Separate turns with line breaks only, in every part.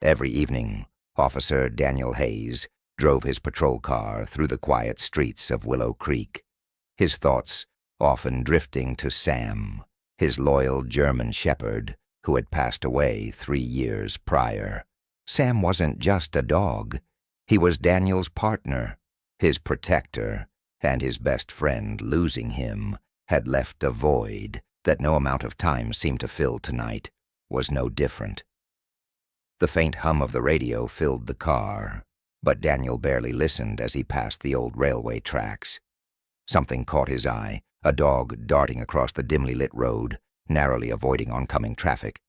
Every evening, Officer Daniel Hayes drove his patrol car through the quiet streets of Willow Creek, his thoughts often drifting to Sam, his loyal German shepherd who had passed away 3 years prior. Sam wasn't just a dog. He was Daniel's partner, his protector, and his best friend. Losing him had left a void that no amount of time seemed to fill. Tonight was no different. The faint hum of the radio filled the car, but Daniel barely listened as he passed the old railway tracks. Something caught his eye, a dog darting across the dimly lit road, narrowly avoiding oncoming traffic.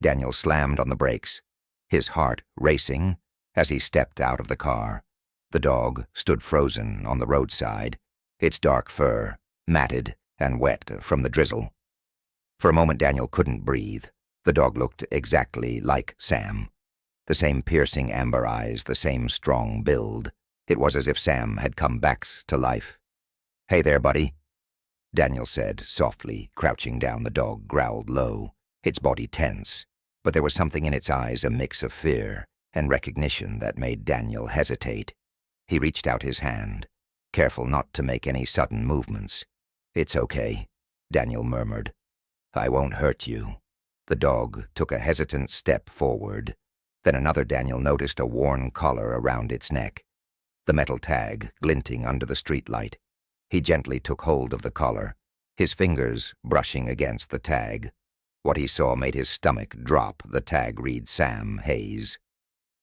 Daniel slammed on the brakes, his heart racing as he stepped out of the car. The dog stood frozen on the roadside, its dark fur matted and wet from the drizzle. For a moment Daniel couldn't breathe. The dog looked exactly like Sam. The same piercing amber eyes, the same strong build. It was as if Sam had come back to life. "Hey there, buddy," Daniel said softly, crouching down. The dog growled low, its body tense, but there was something in its eyes, a mix of fear and recognition that made Daniel hesitate. He reached out his hand, careful not to make any sudden movements. "It's okay," Daniel murmured. "I won't hurt you." The dog took a hesitant step forward. Then another. Daniel noticed a worn collar around its neck, the metal tag glinting under the streetlight. He gently took hold of the collar, his fingers brushing against the tag. What he saw made his stomach drop. The tag read Sam Hayes.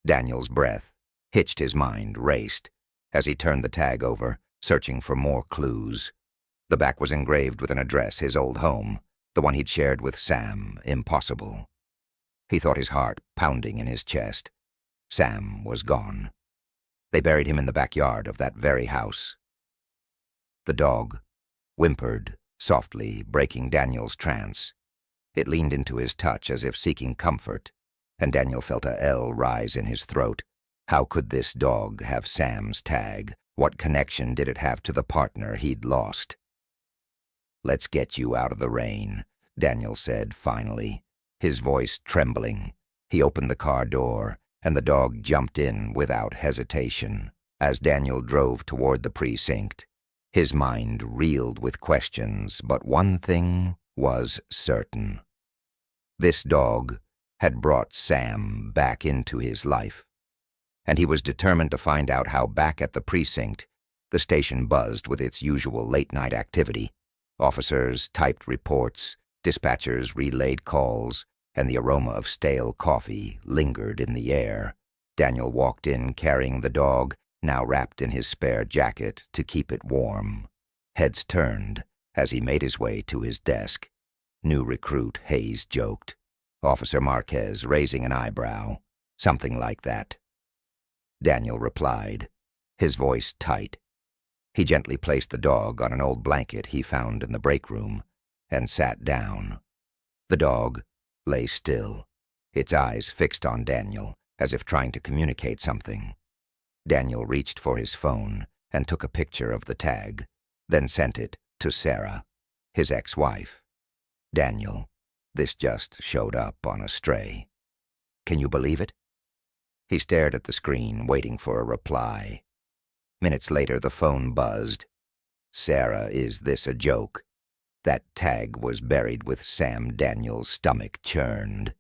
Daniel's breath hitched, his mind raced as he turned the tag over, searching for more clues. The back was engraved with an address, his old home, the one he'd shared with Sam. Impossible. He thought, his heart pounding in his chest. Sam was gone. They buried him in the backyard of that very house. The dog whimpered softly, breaking Daniel's trance. It leaned into his touch as if seeking comfort, and Daniel felt a L rise in his throat. How could this dog have Sam's tag? What connection did it have to the partner he'd lost? "Let's get you out of the rain," Daniel said finally, his voice trembling. He opened the car door, and the dog jumped in without hesitation. As Daniel drove toward the precinct, his mind reeled with questions, but one thing was certain. This dog had brought Sam back into his life, and he was determined to find out how. Back at the precinct, the station buzzed with its usual late-night activity. Officers typed reports, dispatchers relayed calls, and the aroma of stale coffee lingered in the air. Daniel walked in carrying the dog, now wrapped in his spare jacket to keep it warm. Heads turned as he made his way to his desk. "New recruit," Hayes joked. Officer Marquez raising an eyebrow. "Something like that," Daniel replied, his voice tight. He gently placed the dog on an old blanket he found in the break room and sat down. The dog lay still, its eyes fixed on Daniel, as if trying to communicate something. Daniel reached for his phone and took a picture of the tag, then sent it to Sarah, his ex-wife. "Daniel, this just showed up on a stray. Can you believe it?" He stared at the screen, waiting for a reply. Minutes later, the phone buzzed. "Sarah, is this a joke?" That tag was buried with Sam. Daniel's stomach churned.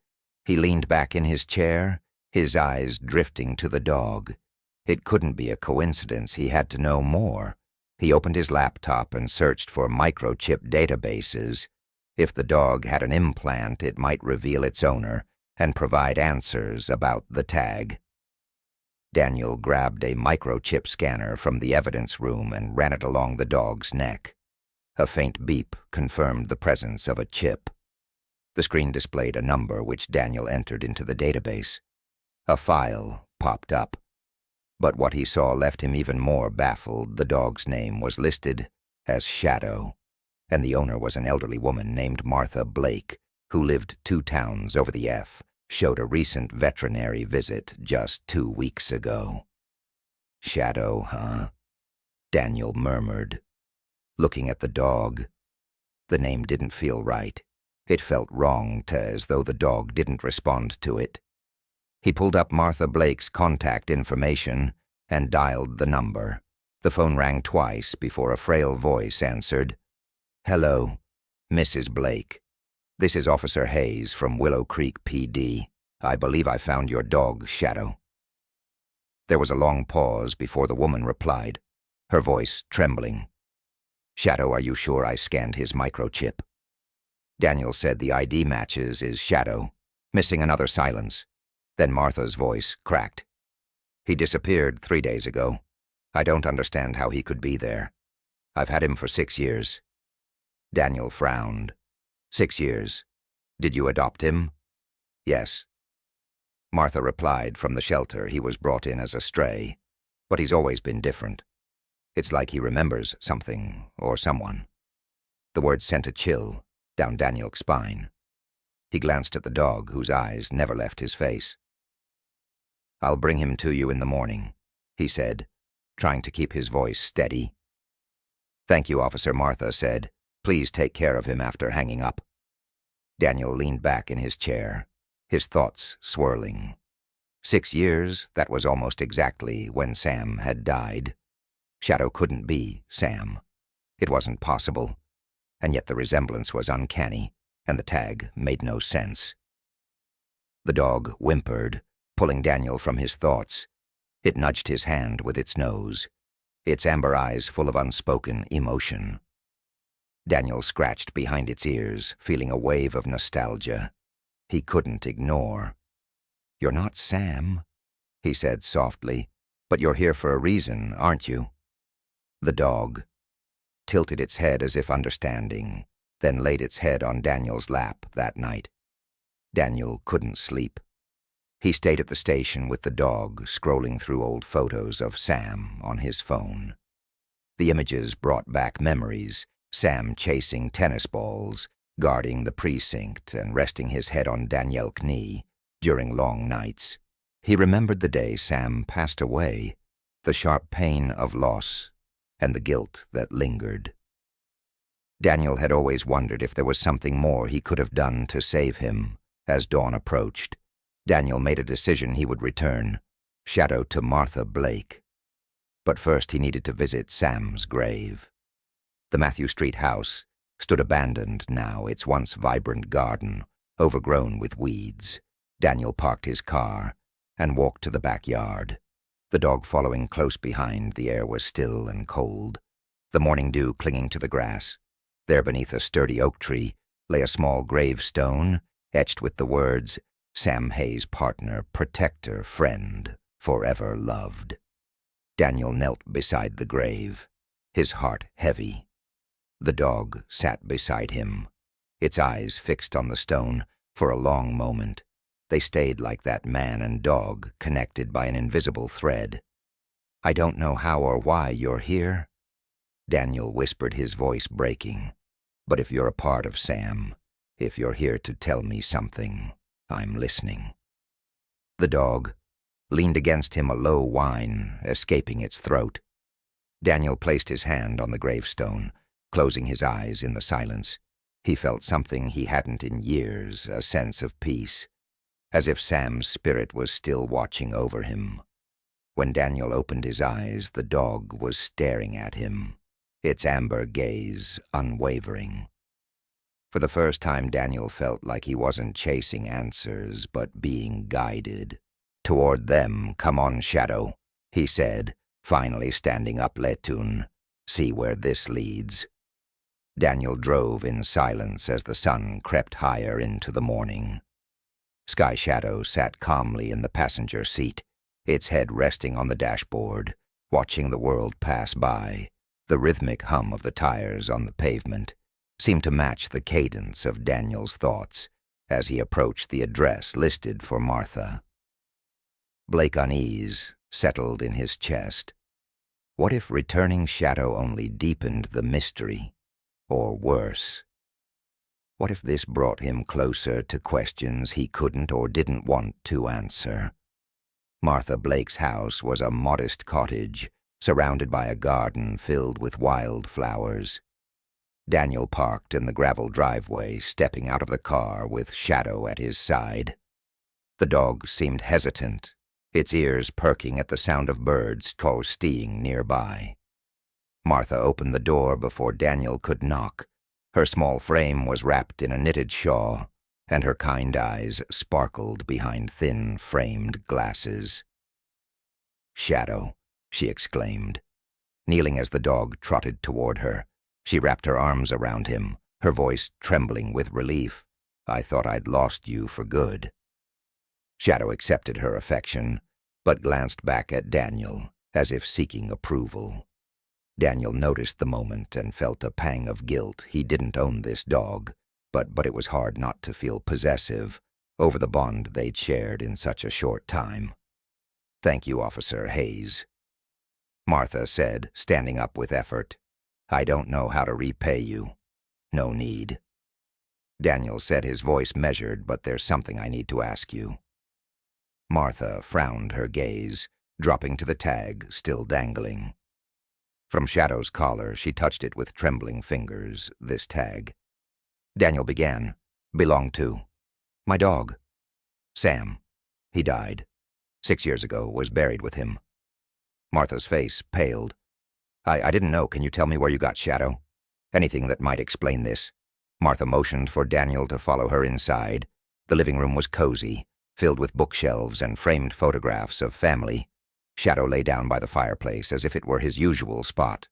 He leaned back in his chair, his eyes drifting to the dog. It couldn't be a coincidence. He had to know more. He opened his laptop and searched for microchip databases. If the dog had an implant, it might reveal its owner and provide answers about the tag. Daniel grabbed a microchip scanner from the evidence room and ran it along the dog's neck. A faint beep confirmed the presence of a chip. The screen displayed a number which Daniel entered into the database. A file popped up. But what he saw left him even more baffled. The dog's name was listed as Shadow, and the owner was an elderly woman named Martha Blake, who lived 2 towns over the F, showed a recent veterinary visit just 2 weeks ago. "Shadow, huh?" Daniel murmured, looking at the dog. The name didn't feel right. It felt wrong, as though the dog didn't respond to it. He pulled up Martha Blake's contact information and dialed the number. The phone rang twice before a frail voice answered. "Hello, Mrs. Blake. This is Officer Hayes from Willow Creek PD. I believe I found your dog, Shadow." There was a long pause before the woman replied, her voice trembling. "Shadow, are you sure I scanned his microchip?" Daniel said the ID matches is Shadow, missing another silence. Then Martha's voice cracked. "He disappeared 3 days ago. I don't understand how he could be there. I've had him for 6 years. Daniel frowned. 6 years. Did you adopt him?" "Yes." Martha replied from the shelter he was brought in as a stray, but he's always been different. It's like he remembers something or someone. The word sent a chill down Daniel's spine. He glanced at the dog, whose eyes never left his face. "I'll bring him to you in the morning," he said, trying to keep his voice steady. "Thank you, Officer," Martha said. "Please take care of him after hanging up." Daniel leaned back in his chair, his thoughts swirling. 6 years, that was almost exactly when Sam had died. Shadow couldn't be Sam. It wasn't possible, and yet the resemblance was uncanny, and the tag made no sense. The dog whimpered, pulling Daniel from his thoughts. It nudged his hand with its nose, its amber eyes full of unspoken emotion. Daniel scratched behind its ears, feeling a wave of nostalgia he couldn't ignore. "You're not Sam," he said softly, "but you're here for a reason, aren't you?" The dog tilted its head as if understanding, then laid its head on Daniel's lap that night. Daniel couldn't sleep. He stayed at the station with the dog, scrolling through old photos of Sam on his phone. The images brought back memories, Sam chasing tennis balls, guarding the precinct, and resting his head on Daniel's knee during long nights. He remembered the day Sam passed away, the sharp pain of loss, and the guilt that lingered. Daniel had always wondered if there was something more he could have done to save him. As dawn approached, Daniel made a decision he would return, Shadow to Martha Blake. But first he needed to visit Sam's grave. The Matthew Street house stood abandoned now, its once vibrant garden overgrown with weeds. Daniel parked his car and walked to the backyard. The dog following close behind, the air was still and cold, the morning dew clinging to the grass. There beneath a sturdy oak tree lay a small gravestone, etched with the words, "Sam Hayes, partner, protector, friend, forever loved." Daniel knelt beside the grave, his heart heavy. The dog sat beside him, its eyes fixed on the stone for a long moment. They stayed like that man and dog, connected by an invisible thread. "I don't know how or why you're here," Daniel whispered, his voice breaking. "But if you're a part of Sam, if you're here to tell me something, I'm listening." The dog leaned against him, a low whine escaping its throat. Daniel placed his hand on the gravestone, closing his eyes in the silence. He felt something he hadn't in years, a sense of peace, as if Sam's spirit was still watching over him. When Daniel opened his eyes, the dog was staring at him, its amber gaze unwavering. For the first time, Daniel felt like he wasn't chasing answers, but being guided. "Toward them, come on, Shadow," he said, finally standing up. "Letun, see where this leads." Daniel drove in silence as the sun crept higher into the morning. Sky Shadow sat calmly in the passenger seat, its head resting on the dashboard, watching the world pass by. The rhythmic hum of the tires on the pavement seemed to match the cadence of Daniel's thoughts as he approached the address listed for Martha. Blake, unease settled in his chest. What if returning Shadow only deepened the mystery? Or worse, what if this brought him closer to questions he couldn't or didn't want to answer? Martha Blake's house was a modest cottage, surrounded by a garden filled with wild flowers. Daniel parked in the gravel driveway, stepping out of the car with Shadow at his side. The dog seemed hesitant, its ears perking at the sound of birds toasting nearby. Martha opened the door before Daniel could knock. Her small frame was wrapped in a knitted shawl, and her kind eyes sparkled behind thin, framed glasses. "Shadow," she exclaimed. Kneeling as the dog trotted toward her, she wrapped her arms around him, her voice trembling with relief. "I thought I'd lost you for good." Shadow accepted her affection, but glanced back at Daniel, as if seeking approval. Daniel noticed the moment and felt a pang of guilt. He didn't own this dog, but it was hard not to feel possessive over the bond they'd shared in such a short time. "Thank you, Officer Hayes," Martha said, standing up with effort. "I don't know how to repay you. No need." Daniel said, his voice measured, "But there's something I need to ask you." Martha frowned her gaze, dropping to the tag, still dangling. From Shadow's collar, she touched it with trembling fingers, this tag. Daniel began. "Belonged to my dog, Sam. He died 6 years ago, was buried with him." Martha's face paled. I didn't know. Can you tell me where you got Shadow? Anything that might explain this." Martha motioned for Daniel to follow her inside. The living room was cozy, filled with bookshelves and framed photographs of family. Shadow lay down by the fireplace as if it were his usual spot,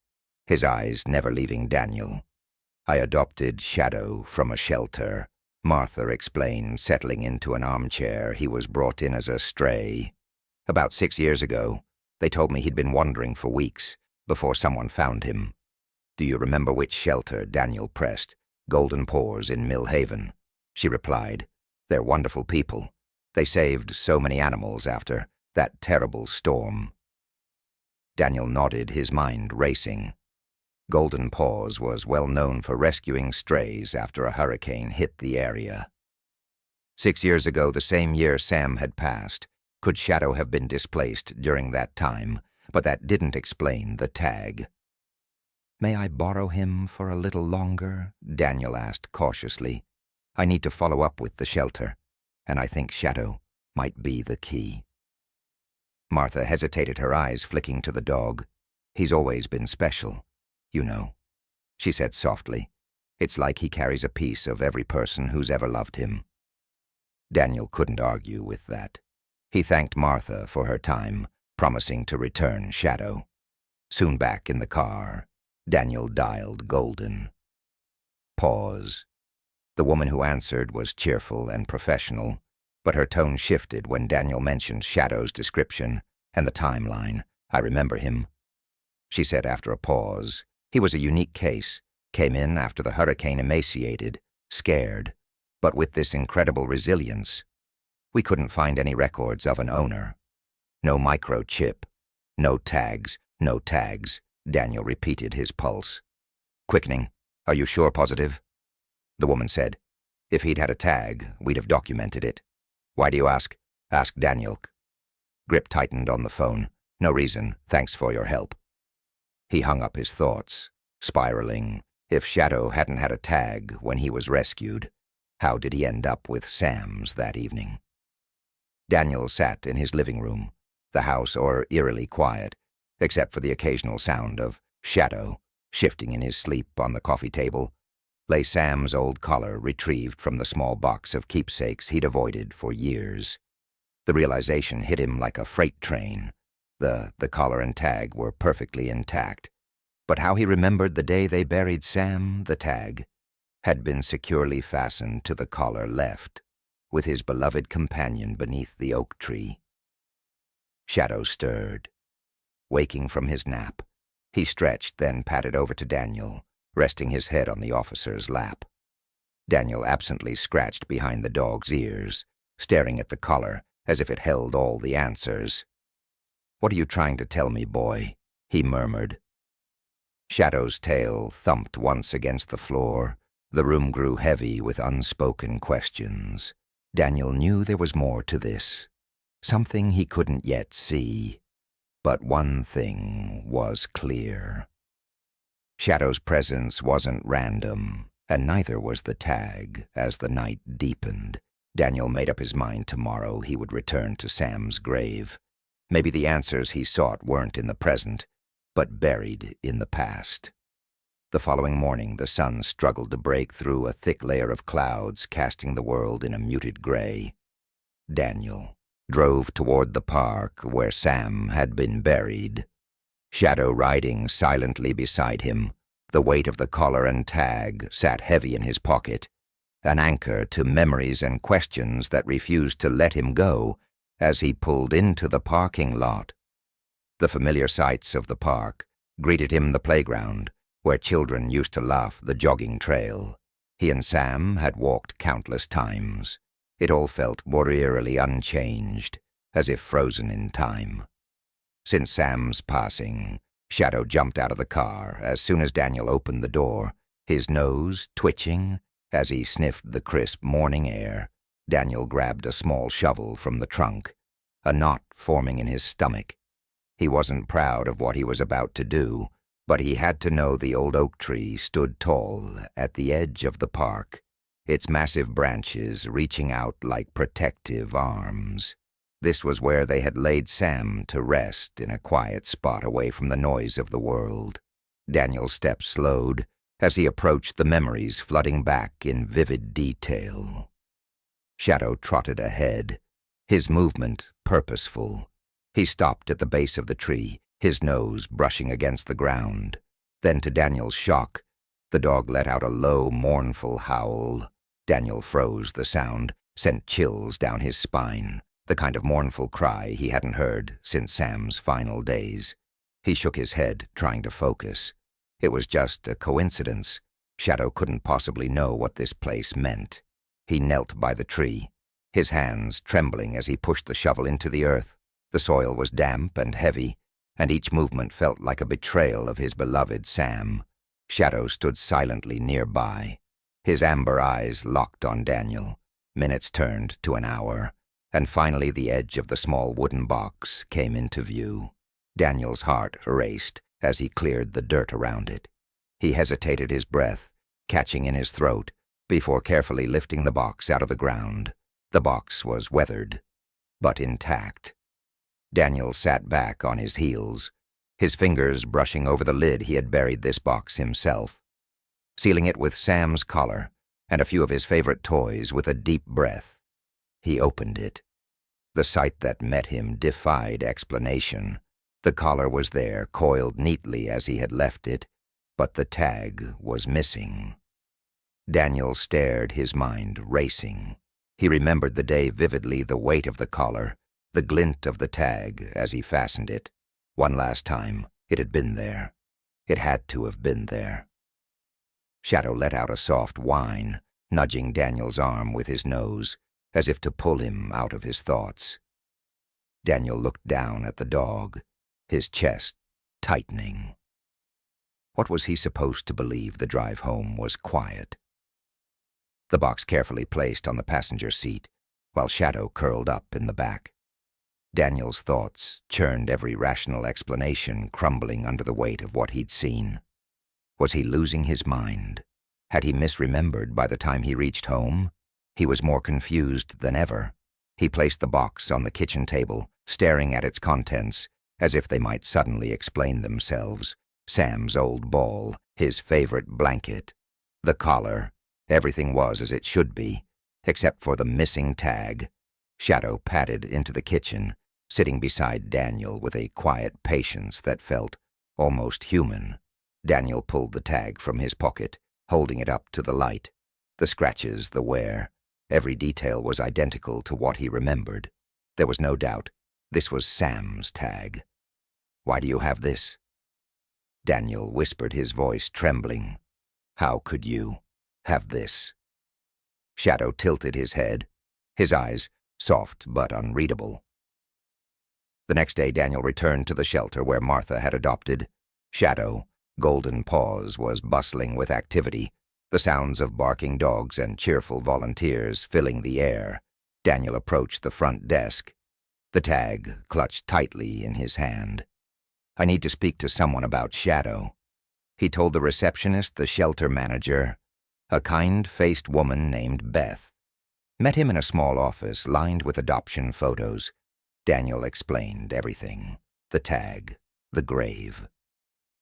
his eyes never leaving Daniel. "I adopted Shadow from a shelter," Martha explained, settling into an armchair. "He was brought in as a stray. About 6 years ago, they told me he'd been wandering for weeks before someone found him." "Do you remember which shelter?" Daniel pressed. "Golden Paws in Mill Haven," she replied. "They're wonderful people. They saved so many animals after that terrible storm." Daniel nodded, his mind racing. Golden Paws was well known for rescuing strays after a hurricane hit the area. 6 years ago, the same year Sam had passed, could Shadow have been displaced during that time? But that didn't explain the tag. "May I borrow him for a little longer?" Daniel asked cautiously. "I need to follow up with the shelter, and I think Shadow might be the key." Martha hesitated, her eyes flicking to the dog. "He's always been special, you know," she said softly. "It's like he carries a piece of every person who's ever loved him." Daniel couldn't argue with that. He thanked Martha for her time, promising to return Shadow. Soon back in the car, Daniel dialed Golden. Pause. The woman who answered was cheerful and professional, but her tone shifted when Daniel mentioned Shadow's description and the timeline. "I remember him," she said after a pause. "He was a unique case. Came in after the hurricane, emaciated, scared, but with this incredible resilience. We couldn't find any records of an owner. No microchip. No tags. No tags." Daniel repeated, his pulse quickening. "Are you sure, positive?" The woman said, "If he'd had a tag, we'd have documented it." "Why do you ask?" asked Daniel. Grip tightened on the phone. "No reason. Thanks for your help." He hung up his thoughts, spiraling. If Shadow hadn't had a tag when he was rescued, how did he end up with Sam's that evening? Daniel sat in his living room, the house eerily quiet, except for the occasional sound of Shadow shifting in his sleep. On the coffee table lay Sam's old collar, retrieved from the small box of keepsakes he'd avoided for years. The realization hit him like a freight train. The collar and tag were perfectly intact. But how he remembered the day they buried Sam, the tag had been securely fastened to the collar left, with his beloved companion beneath the oak tree. Shadow stirred. Waking from his nap, he stretched, then padded over to Daniel, resting his head on the officer's lap. Daniel absently scratched behind the dog's ears, staring at the collar as if it held all the answers. "What are you trying to tell me, boy?" he murmured. Shadow's tail thumped once against the floor. The room grew heavy with unspoken questions. Daniel knew there was more to this, something he couldn't yet see. But one thing was clear. Shadow's presence wasn't random, and neither was the tag. As the night deepened, Daniel made up his mind tomorrow he would return to Sam's grave. Maybe the answers he sought weren't in the present, but buried in the past. The following morning, the sun struggled to break through a thick layer of clouds, casting the world in a muted gray. Daniel drove toward the park where Sam had been buried, Shadow riding silently beside him. The weight of the collar and tag sat heavy in his pocket, an anchor to memories and questions that refused to let him go as he pulled into the parking lot. The familiar sights of the park greeted him: the playground, where children used to laugh, the jogging trail. He and Sam had walked countless times. It all felt more eerily unchanged, as if frozen in time. Since Sam's passing, Shadow jumped out of the car as soon as Daniel opened the door, his nose twitching as he sniffed the crisp morning air. Daniel grabbed a small shovel from the trunk, a knot forming in his stomach. He wasn't proud of what he was about to do, but he had to know the old oak tree stood tall at the edge of the park, its massive branches reaching out like protective arms. This was where they had laid Sam to rest, in a quiet spot away from the noise of the world. Daniel's steps slowed as he approached the memories flooding back in vivid detail. Shadow trotted ahead, his movement purposeful. He stopped at the base of the tree, his nose brushing against the ground. Then, to Daniel's shock, the dog let out a low, mournful howl. Daniel froze. The sound sent chills down his spine, the kind of mournful cry he hadn't heard since Sam's final days. He shook his head, trying to focus. It was just a coincidence. Shadow couldn't possibly know what this place meant. He knelt by the tree, his hands trembling as he pushed the shovel into the earth. The soil was damp and heavy, and each movement felt like a betrayal of his beloved Sam. Shadow stood silently nearby, his amber eyes locked on Daniel. Minutes turned to an hour, and finally the edge of the small wooden box came into view. Daniel's heart raced as he cleared the dirt around it. He hesitated, his breath catching in his throat, before carefully lifting the box out of the ground. The box was weathered, but intact. Daniel sat back on his heels, his fingers brushing over the lid. He had buried this box himself, sealing it with Sam's collar and a few of his favorite toys. With a deep breath, he opened it. The sight that met him defied explanation. The collar was there, coiled neatly as he had left it, but the tag was missing. Daniel stared, his mind racing. He remembered the day vividly, the weight of the collar, the glint of the tag as he fastened it. One last time, it had been there. It had to have been there. Shadow let out a soft whine, nudging Daniel's arm with his nose, as if to pull him out of his thoughts. Daniel looked down at the dog, his chest tightening. What was he supposed to believe? The drive home was quiet. The box carefully placed on the passenger seat, while Shadow curled up in the back. Daniel's thoughts churned, every rational explanation crumbling under the weight of what he'd seen. Was he losing his mind? Had he misremembered by the time he reached home? He was more confused than ever. He placed the box on the kitchen table, staring at its contents, as if they might suddenly explain themselves. Sam's old ball, his favorite blanket, the collar, everything was as it should be, except for the missing tag. Shadow padded into the kitchen, sitting beside Daniel with a quiet patience that felt almost human. Daniel pulled the tag from his pocket, holding it up to the light. The scratches, the wear, every detail was identical to what he remembered. There was no doubt this was Sam's tag. "Why do you have this?" Daniel whispered, his voice trembling. "How could you have this?" Shadow tilted his head, his eyes soft but unreadable. The next day, Daniel returned to the shelter where Martha had adopted Shadow. Golden Paws was bustling with activity, the sounds of barking dogs and cheerful volunteers filling the air. Daniel approached the front desk, the tag clutched tightly in his hand. "I need to speak to someone about Shadow." He told the receptionist, the shelter manager, a kind-faced woman named Beth. Met him in a small office lined with adoption photos. Daniel explained everything. The tag, the grave,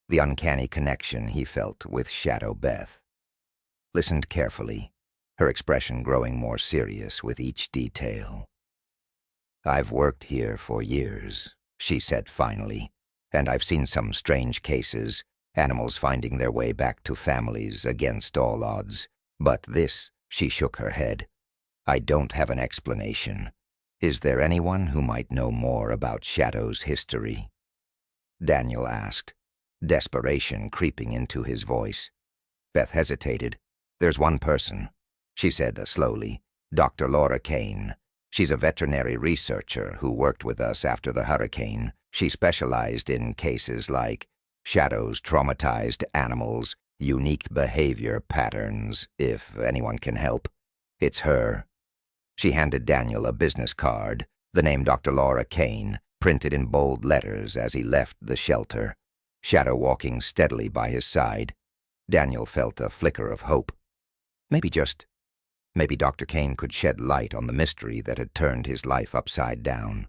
the uncanny connection he felt with Shadow Beth. Listened carefully, her expression growing more serious with each detail. "I've worked here for years," she said finally, "and I've seen some strange cases, animals finding their way back to families against all odds. But this," she shook her head, "I don't have an explanation. Is there anyone who might know more about Shadow's history?" Daniel asked, desperation creeping into his voice. Beth hesitated. "There's one person," she said slowly, "Dr. Laura Kane. She's a veterinary researcher who worked with us after the hurricane. She specialized in cases like Shadow's traumatized animals, unique behavior patterns, if anyone can help. It's her." She handed Daniel a business card, the name Dr. Laura Kane, printed in bold letters as he left the shelter, Shadow walking steadily by his side. Daniel felt a flicker of hope. Maybe Dr. Kane could shed light on the mystery that had turned his life upside down.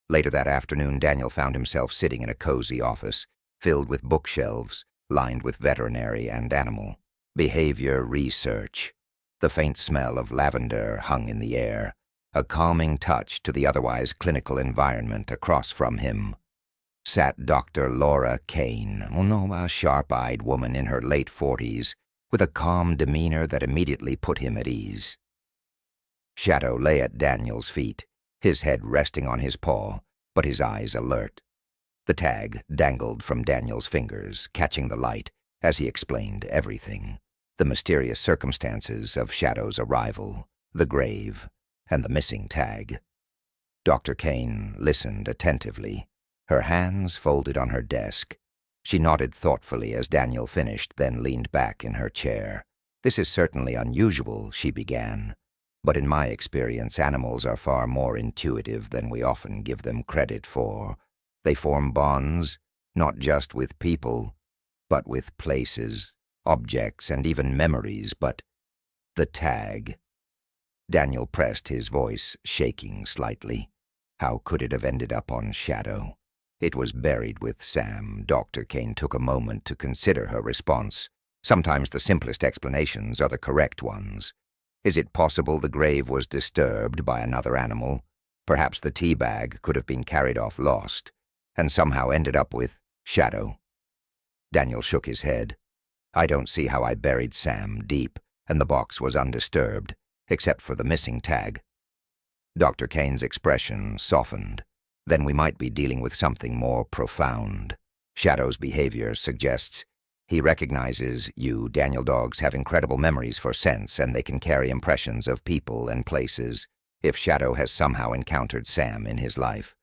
Later that afternoon, Daniel found himself sitting in a cozy office, filled with bookshelves, lined with veterinary and animal behavior research. The faint smell of lavender hung in the air, a calming touch to the otherwise clinical environment across from him. Sat Dr. Laura Kane, a sharp-eyed woman in her late 40s, with a calm demeanor that immediately put him at ease. Shadow lay at Daniel's feet, his head resting on his paw, but his eyes alert. The tag dangled from Daniel's fingers, catching the light as he explained everything. The mysterious circumstances of Shadow's arrival, the grave, and the missing tag. Dr. Kane listened attentively, her hands folded on her desk. She nodded thoughtfully as Daniel finished, then leaned back in her chair. "This is certainly unusual," she began, "but in my experience, animals are far more intuitive than we often give them credit for. They form bonds, not just with people, but with places, objects, and even memories. But the tag..." Daniel pressed, his voice shaking slightly. How could it have ended up on Shadow? It was buried with Sam. Dr. Kane took a moment to consider her response. Sometimes the simplest explanations are the correct ones. Is it possible the grave was disturbed by another animal? Perhaps the tea bag could have been carried off lost, and somehow ended up with Shadow. Daniel shook his head. "I don't see how I buried Sam deep, and the box was undisturbed, except for the missing tag." Dr. Kane's expression softened. "Then we might be dealing with something more profound. Shadow's behavior suggests he recognizes you. Daniel, dogs have incredible memories for scents, and they can carry impressions of people and places. If Shadow has somehow encountered Sam in his life,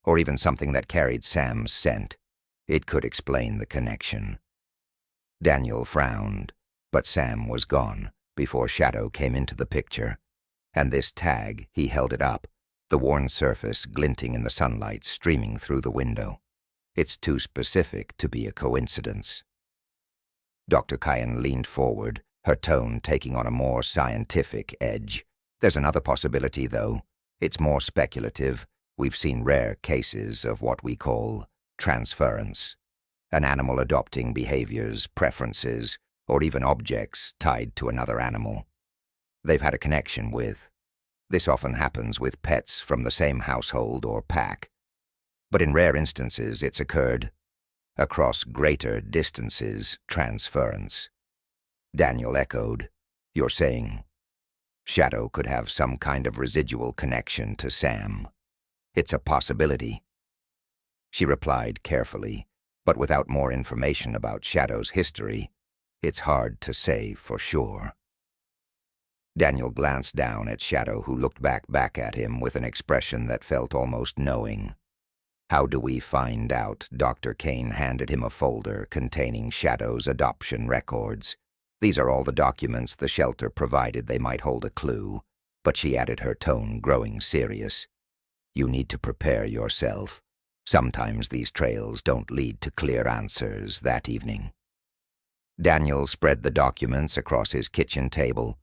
or even something that carried Sam's scent, it could explain the connection." Daniel frowned, but Sam was gone before Shadow came into the picture. And this tag, he held it up, the worn surface glinting in the sunlight streaming through the window. "It's too specific to be a coincidence." Dr. Kyan leaned forward, her tone taking on a more scientific edge. "There's another possibility, though. It's more speculative. We've seen rare cases of what we call transference. An animal adopting behaviors, preferences, or even objects tied to another animal they've had a connection with. This often happens with pets from the same household or pack. But in rare instances, it's occurred across greater distances, transference." Daniel echoed, "You're saying Shadow could have some kind of residual connection to Sam?" "It's a possibility," she replied carefully, but without more information about Shadow's history, it's hard to say for sure. Daniel glanced down at Shadow, who looked back at him with an expression that felt almost knowing. "How do we find out?" Dr. Kane handed him a folder containing Shadow's adoption records. "These are all the documents the shelter provided. They might hold a clue." But she added, her tone growing serious. "You need to prepare yourself. Sometimes these trails don't lead to clear answers." That evening, Daniel spread the documents across his kitchen table.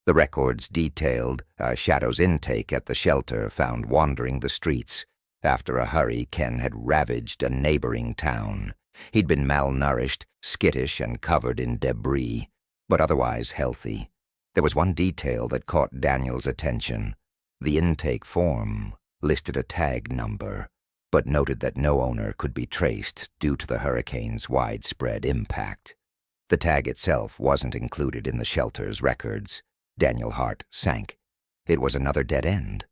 The records detailed Shadow's intake at the shelter found wandering the streets after a hurry Ken had ravaged a neighboring town. He'd been malnourished, skittish, and covered in debris, but otherwise healthy. There was one detail that caught Daniel's attention. The intake form listed a tag number, but noted that no owner could be traced due to the hurricane's widespread impact. The tag itself wasn't included in the shelter's records. Daniel's heart sank. It was another dead end.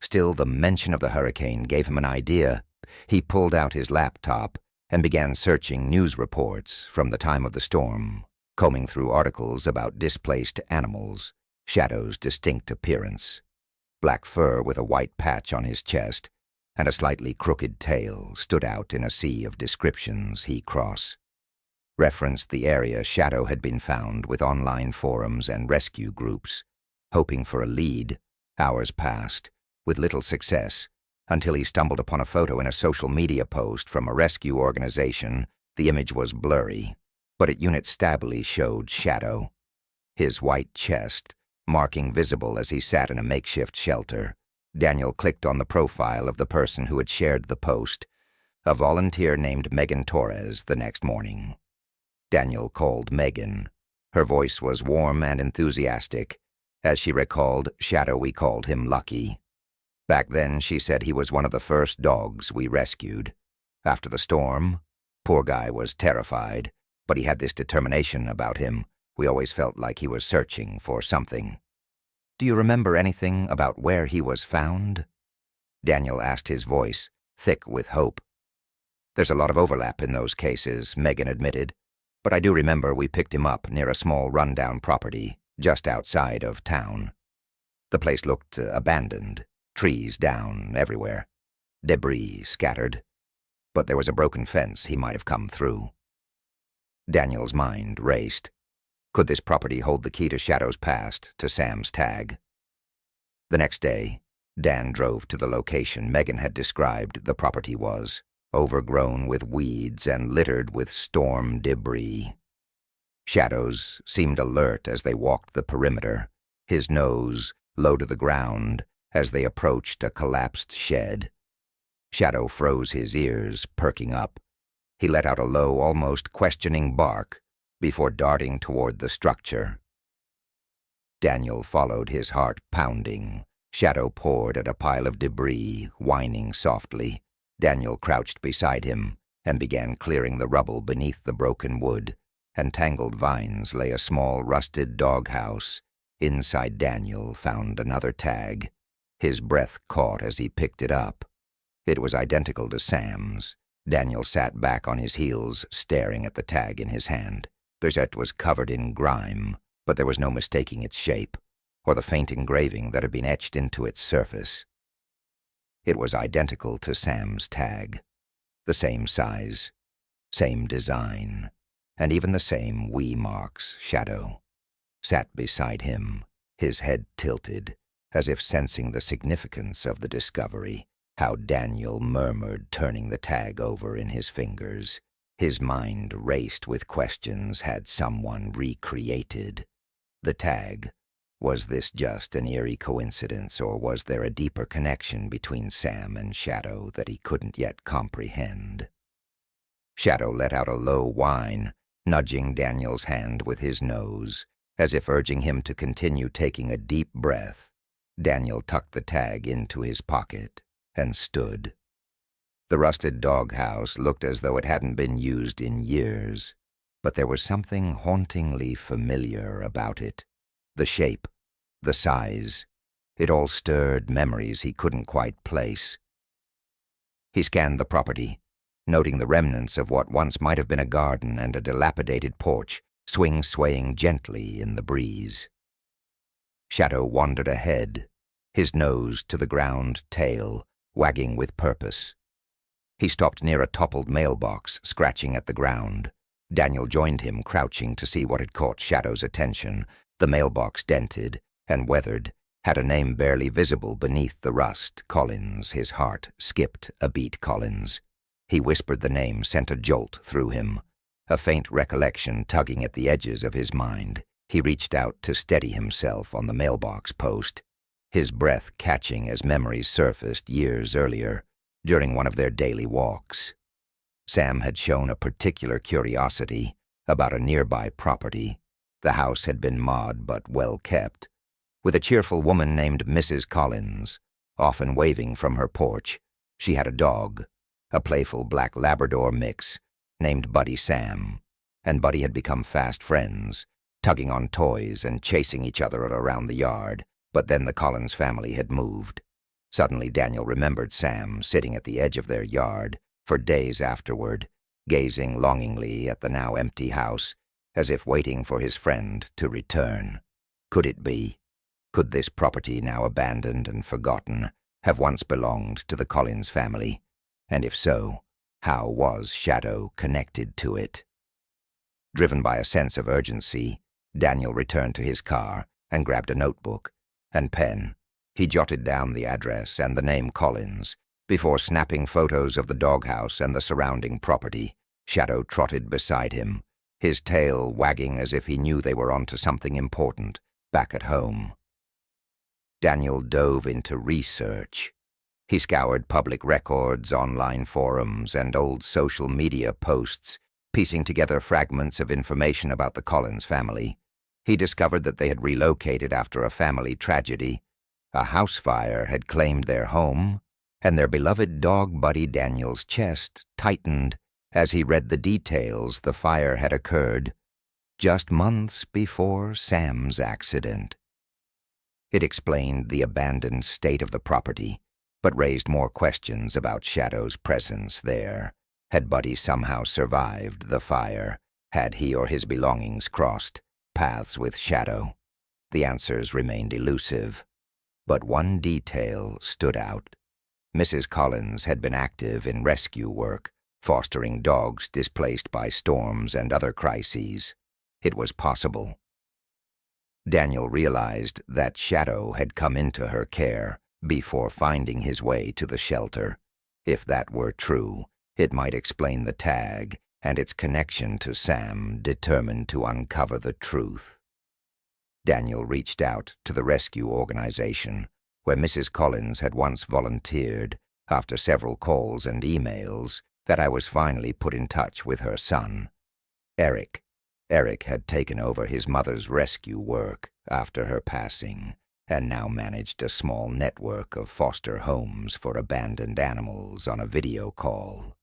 Still, the mention of the hurricane gave him an idea. He pulled out his laptop and began searching news reports from the time of the storm, combing through articles about displaced animals, Shadow's distinct appearance. Black fur with a white patch on his chest and a slightly crooked tail stood out in a sea of descriptions he referenced the area Shadow had been found with online forums and rescue groups. Hoping for a lead, hours passed, with little success, until he stumbled upon a photo in a social media post from a rescue organization. The image was blurry, but it unit stably showed Shadow, his white chest marking visible as he sat in a makeshift shelter. Daniel clicked on the profile of the person who had shared the post, a volunteer named Megan Torres, the next morning. Daniel called Megan. Her voice was warm and enthusiastic. As she recalled, we called him Lucky. Back then, she said he was one of the first dogs we rescued. After the storm, poor guy was terrified, but he had this determination about him. We always felt like he was searching for something. Do you remember anything about where he was found? Daniel asked, his voice thick with hope. There's a lot of overlap in those cases, Megan admitted, but I do remember we picked him up near a small rundown property just outside of town. The place looked abandoned, trees down everywhere, debris scattered, but there was a broken fence he might have come through. Daniel's mind raced. Could this property hold the key to Shadow's past, to Sam's tag? The next day, Dan drove to the location Megan had described the property was, overgrown with weeds and littered with storm debris. Shadows seemed alert as they walked the perimeter, his nose low to the ground as they approached a collapsed shed. Shadow froze his ears, perking up. He let out a low, almost questioning bark before darting toward the structure. Daniel followed, his heart pounding. Shadow poured at a pile of debris, whining softly. Daniel crouched beside him and began clearing the rubble beneath the broken wood. And tangled vines lay a small rusted doghouse. Inside, Daniel found another tag. His breath caught as he picked it up. It was identical to Sam's. Daniel sat back on his heels, staring at the tag in his hand. It was covered in grime, but there was no mistaking its shape, or the faint engraving that had been etched into its surface. It was identical to Sam's tag. The same size, same design, and even the same wee marks. Shadow sat beside him, his head tilted, as if sensing the significance of the discovery. How Daniel murmured, turning the tag over in his fingers. His mind raced with questions. Had someone recreated the tag? Was this just an eerie coincidence, or was there a deeper connection between Sam and Shadow that he couldn't yet comprehend? Shadow let out a low whine, nudging Daniel's hand with his nose, as if urging him to continue. Taking a deep breath, Daniel tucked the tag into his pocket and stood. The rusted doghouse looked as though it hadn't been used in years, but there was something hauntingly familiar about it. The shape, the size, it all stirred memories he couldn't quite place. He scanned the property, noting the remnants of what once might have been a garden and a dilapidated porch, swaying gently in the breeze. Shadow wandered ahead, his nose to the ground, tail wagging with purpose. He stopped near a toppled mailbox, scratching at the ground. Daniel joined him, crouching to see what had caught Shadow's attention. The mailbox, dented and weathered, had a name barely visible beneath the rust. Collins. His heart skipped a beat. Collins. He whispered the name, sent a jolt through him, a faint recollection tugging at the edges of his mind. He reached out to steady himself on the mailbox post, his breath catching as memories surfaced years earlier during one of their daily walks. Sam had shown a particular curiosity about a nearby property. The house had been mod but well kept, with a cheerful woman named Mrs. Collins. Often waving from her porch, she had a dog, a playful black Labrador mix named Buddy Sam, and Buddy had become fast friends, tugging on toys and chasing each other around the yard. But then the Collins family had moved. Suddenly Daniel remembered Sam sitting at the edge of their yard for days afterward, gazing longingly at the now empty house, as if waiting for his friend to return. Could it be? Could this property, now abandoned and forgotten, have once belonged to the Collins family? And if so, how was Shadow connected to it? Driven by a sense of urgency, Daniel returned to his car and grabbed a notebook and pen. He jotted down the address and the name Collins. Before snapping photos of the doghouse and the surrounding property, Shadow trotted beside him, his tail wagging as if he knew they were onto something important back at home. Daniel dove into research. He scoured public records, online forums, and old social media posts, piecing together fragments of information about the Collins family. He discovered that they had relocated after a family tragedy. A house fire had claimed their home, and their beloved dog Buddy Daniel's chest tightened as he read the details. The fire had occurred just months before Sam's accident. It explained the abandoned state of the property, but raised more questions about Shadow's presence there. Had Buddy somehow survived the fire? Had he or his belongings crossed paths with Shadow? The answers remained elusive, but one detail stood out. Mrs. Collins had been active in rescue work, fostering dogs displaced by storms and other crises. It was possible. Daniel realized that Shadow had come into her care before finding his way to the shelter. If that were true, it might explain the tag and its connection to Sam, determined to uncover the truth. Daniel reached out to the rescue organization where Mrs. Collins had once volunteered. After several calls and emails, that I was finally put in touch with her son, Eric. Eric had taken over his mother's rescue work after her passing, and now managed a small network of foster homes for abandoned animals on a video call.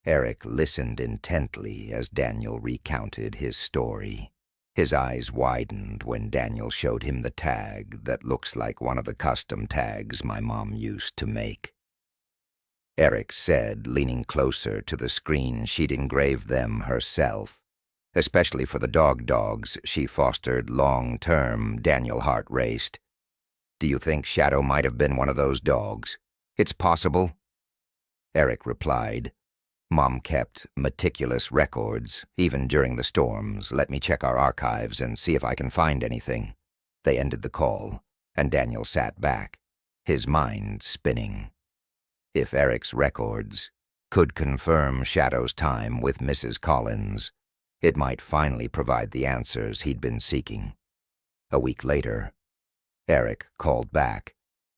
Eric listened intently as Daniel recounted his story. His eyes widened when Daniel showed him the tag that looks like one of the custom tags my mom used to make. Eric said, leaning closer to the screen, she'd engraved them herself, especially for the dogs she fostered long-term. Daniel's heart raced. Do you think Shadow might have been one of those dogs? It's possible. Eric replied, Mom kept meticulous records, even during the storms. Let me check our archives and see if I can find anything. They ended the call, and Daniel sat back, his mind spinning. If Eric's records could confirm Shadow's time with Mrs. Collins, it might finally provide the answers he'd been seeking. A week later, Eric called back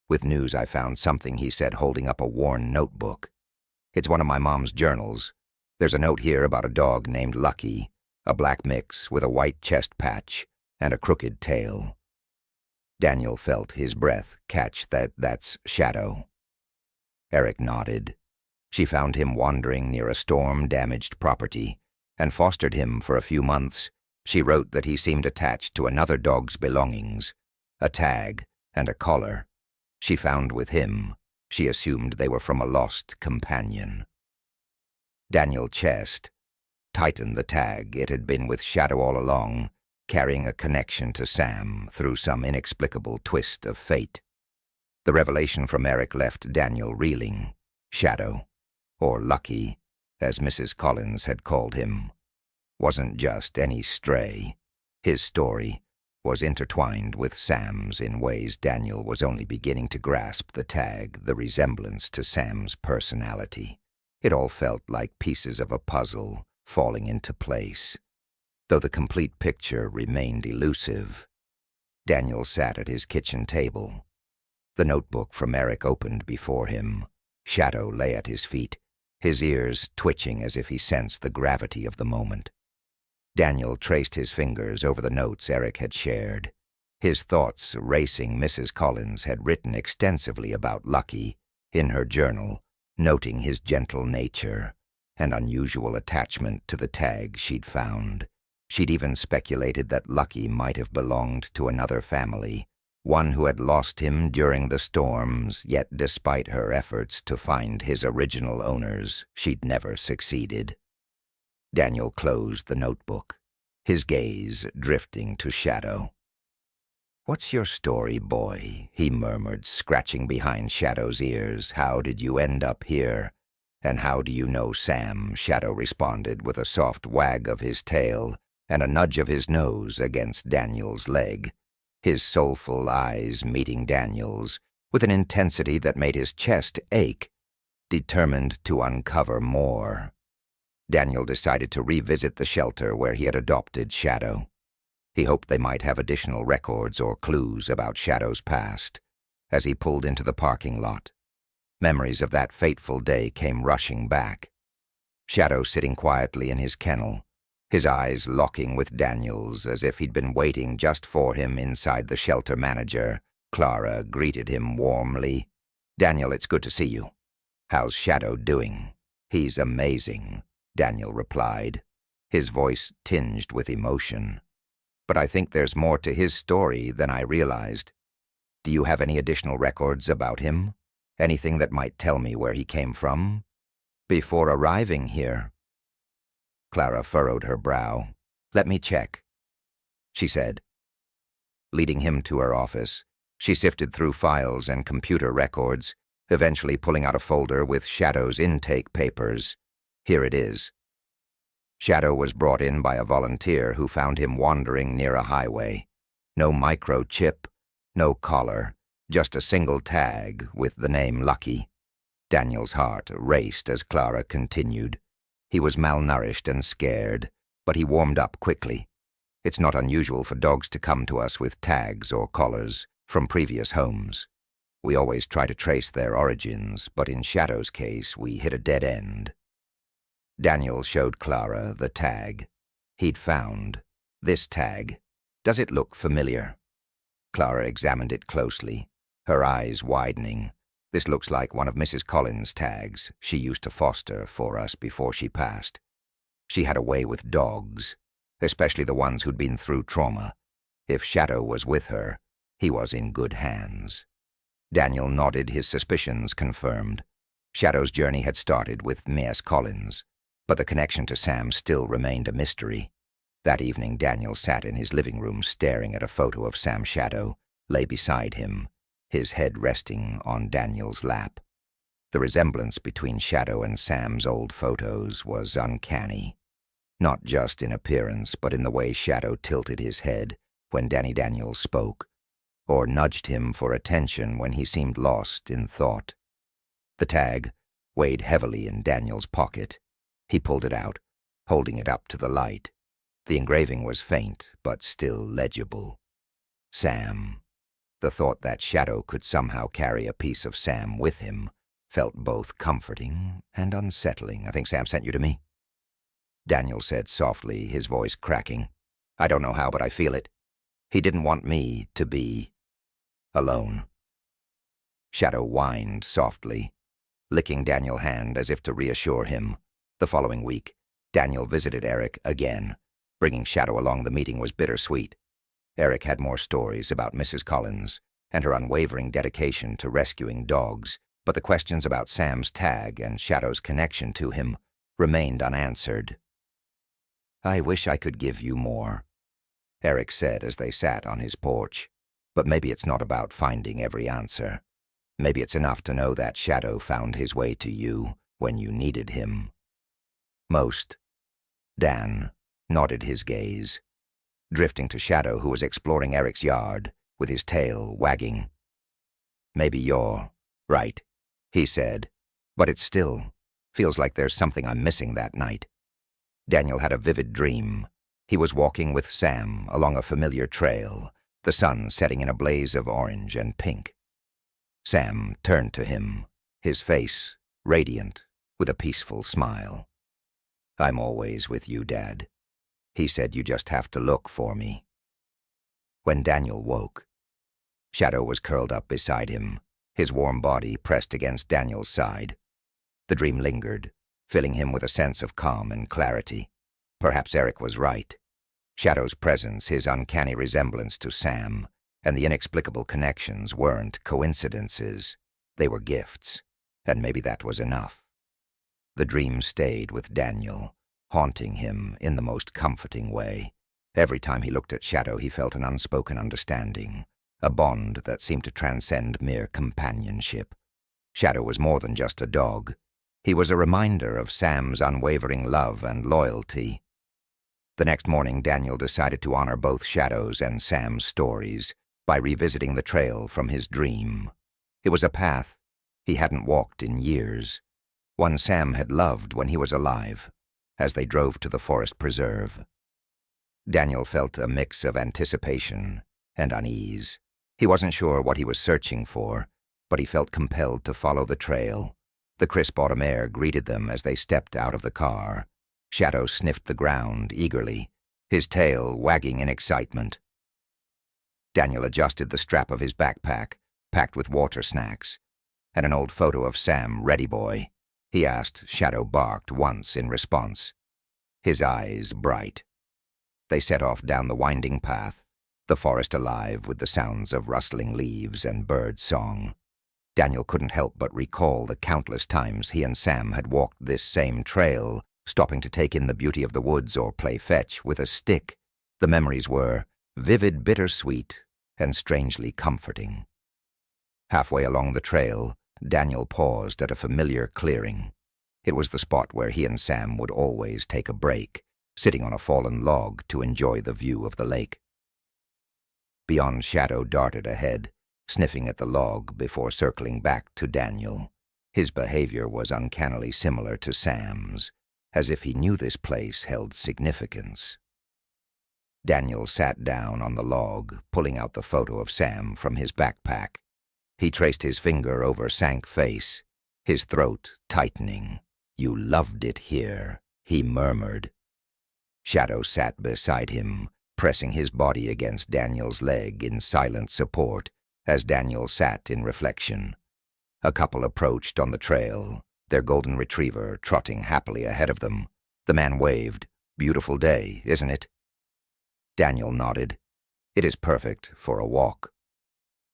with news. I found something, he said, holding up a worn notebook. It's one of my mom's journals. There's a note here about a dog named Lucky, a black mix with a white chest patch and a crooked tail. Daniel felt his breath catch. That's Shadow. Eric nodded. She found him wandering near a storm-damaged property and fostered him for a few months. She wrote that he seemed attached to another dog's belongings, a tag and a collar she found with him. She assumed they were from a lost companion. Daniel's chest tightened. The tag, it had been with Shadow all along, carrying a connection to Sam through some inexplicable twist of fate. The revelation from Eric left Daniel reeling. Shadow, or Lucky, as Mrs. Collins had called him, wasn't just any stray. His story was intertwined with Sam's in ways Daniel was only beginning to grasp. The tag, the resemblance to Sam's personality. It all felt like pieces of a puzzle falling into place. though the complete picture remained elusive. Daniel sat at his kitchen table. The notebook from Eric opened before him. Shadow lay at his feet, his ears twitching as if he sensed the gravity of the moment. Daniel traced his fingers over the notes Eric had shared. His thoughts racing. Mrs. Collins had written extensively about Lucky in her journal, noting his gentle nature and unusual attachment to the tag she'd found. She'd even speculated that Lucky might have belonged to another family, one who had lost him during the storms, yet despite her efforts to find his original owners, she'd never succeeded. Daniel closed the notebook, his gaze drifting to Shadow. "What's your story, boy?" he murmured, scratching behind Shadow's ears. "How did you end up here? And how do you know Sam?" Shadow responded with a soft wag of his tail and a nudge of his nose against Daniel's leg, his soulful eyes meeting Daniel's with an intensity that made his chest ache, determined to uncover more. Daniel decided to revisit the shelter where he had adopted Shadow. He hoped they might have additional records or clues about Shadow's past. As he pulled into the parking lot, memories of that fateful day came rushing back. Shadow sitting quietly in his kennel, his eyes locking with Daniel's as if he'd been waiting just for him inside the shelter. Manager, Clara, greeted him warmly. "Daniel, it's good to see you. How's Shadow doing?" "He's amazing," Daniel replied, his voice tinged with emotion. "But I think there's more to his story than I realized. Do you have any additional records about him? Anything that might tell me where he came from before arriving here?" Clara furrowed her brow. "Let me check," she said. Leading him to her office, she sifted through files and computer records, eventually pulling out a folder with Shadow's intake papers. "Here it is." Shadow was brought in by a volunteer who found him wandering near a highway. No microchip, no collar, just a single tag with the name Lucky. Daniel's heart raced as Clara continued. He was malnourished and scared, but he warmed up quickly. "It's not unusual for dogs to come to us with tags or collars from previous homes. We always try to trace their origins, but in Shadow's case, we hit a dead end." Daniel showed Clara the tag he'd found. "This tag. Does it look familiar?" Clara examined it closely, her eyes widening. "This looks like one of Mrs. Collins' tags she used to foster for us before she passed. She had a way with dogs, especially the ones who'd been through trauma. If Shadow was with her, he was in good hands." Daniel nodded, his suspicions confirmed. Shadow's journey had started with Miss Collins, but the connection to Sam still remained a mystery. That evening, Daniel sat in his living room staring at a photo of Sam. Shadow lay beside him, his head resting on Daniel's lap. The resemblance between Shadow and Sam's old photos was uncanny, not just in appearance, but in the way Shadow tilted his head when Daniel spoke, or nudged him for attention when he seemed lost in thought. The tag weighed heavily in Daniel's pocket. He pulled it out, holding it up to the light. The engraving was faint, but still legible. Sam. The thought that Shadow could somehow carry a piece of Sam with him felt both comforting and unsettling. "I think Sam sent you to me," Daniel said softly, his voice cracking. "I don't know how, but I feel it. He didn't want me to be alone." Shadow whined softly, licking Daniel's hand as if to reassure him. The following week, Daniel visited Eric again. Bringing Shadow along the meeting was bittersweet. Eric had more stories about Mrs. Collins and her unwavering dedication to rescuing dogs, but the questions about Sam's tag and Shadow's connection to him remained unanswered. "I wish I could give you more," Eric said as they sat on his porch. "But maybe it's not about finding every answer. Maybe it's enough to know that Shadow found his way to you when you needed him most." Dan nodded his gaze, drifting to Shadow, who was exploring Eric's yard with his tail wagging. "Maybe you're right," he said, "but it still feels like there's something I'm missing that night." Daniel had a vivid dream. He was walking with Sam along a familiar trail, the sun setting in a blaze of orange and pink. Sam turned to him, his face radiant with a peaceful smile. "I'm always with you, Dad. He said you just have to look for me." When Daniel woke, Shadow was curled up beside him, his warm body pressed against Daniel's side. The dream lingered, filling him with a sense of calm and clarity. Perhaps Eric was right. Shadow's presence, his uncanny resemblance to Sam, and the inexplicable connections weren't coincidences. They were gifts, and maybe that was enough. The dream stayed with Daniel, haunting him in the most comforting way. Every time he looked at Shadow, he felt an unspoken understanding, a bond that seemed to transcend mere companionship. Shadow was more than just a dog. He was a reminder of Sam's unwavering love and loyalty. The next morning, Daniel decided to honor both Shadow's and Sam's stories by revisiting the trail from his dream. It was a path he hadn't walked in years, one Sam had loved when he was alive, as they drove to the forest preserve. Daniel felt a mix of anticipation and unease. He wasn't sure what he was searching for, but he felt compelled to follow the trail. The crisp autumn air greeted them as they stepped out of the car. Shadow sniffed the ground eagerly, his tail wagging in excitement. Daniel adjusted the strap of his backpack, packed with water snacks, and an old photo of Sam, ready boy. He asked. Shadow barked once in response, his eyes bright. They set off down the winding path, the forest alive with the sounds of rustling leaves and bird song. Daniel couldn't help but recall the countless times he and Sam had walked this same trail, stopping to take in the beauty of the woods or play fetch with a stick. The memories were vivid, bittersweet, and strangely comforting. Halfway along the trail, Daniel paused at a familiar clearing. It was the spot where he and Sam would always take a break, sitting on a fallen log to enjoy the view of the lake. Beyond, Shadow darted ahead, sniffing at the log before circling back to Daniel. His behavior was uncannily similar to Sam's, as if he knew this place held significance. Daniel sat down on the log, pulling out the photo of Sam from his backpack. He traced his finger over Sank's face, his throat tightening. "You loved it here," he murmured. Shadow sat beside him, pressing his body against Daniel's leg in silent support as Daniel sat in reflection. A couple approached on the trail, their golden retriever trotting happily ahead of them. The man waved. "Beautiful day, isn't it?" Daniel nodded. "It is perfect for a walk."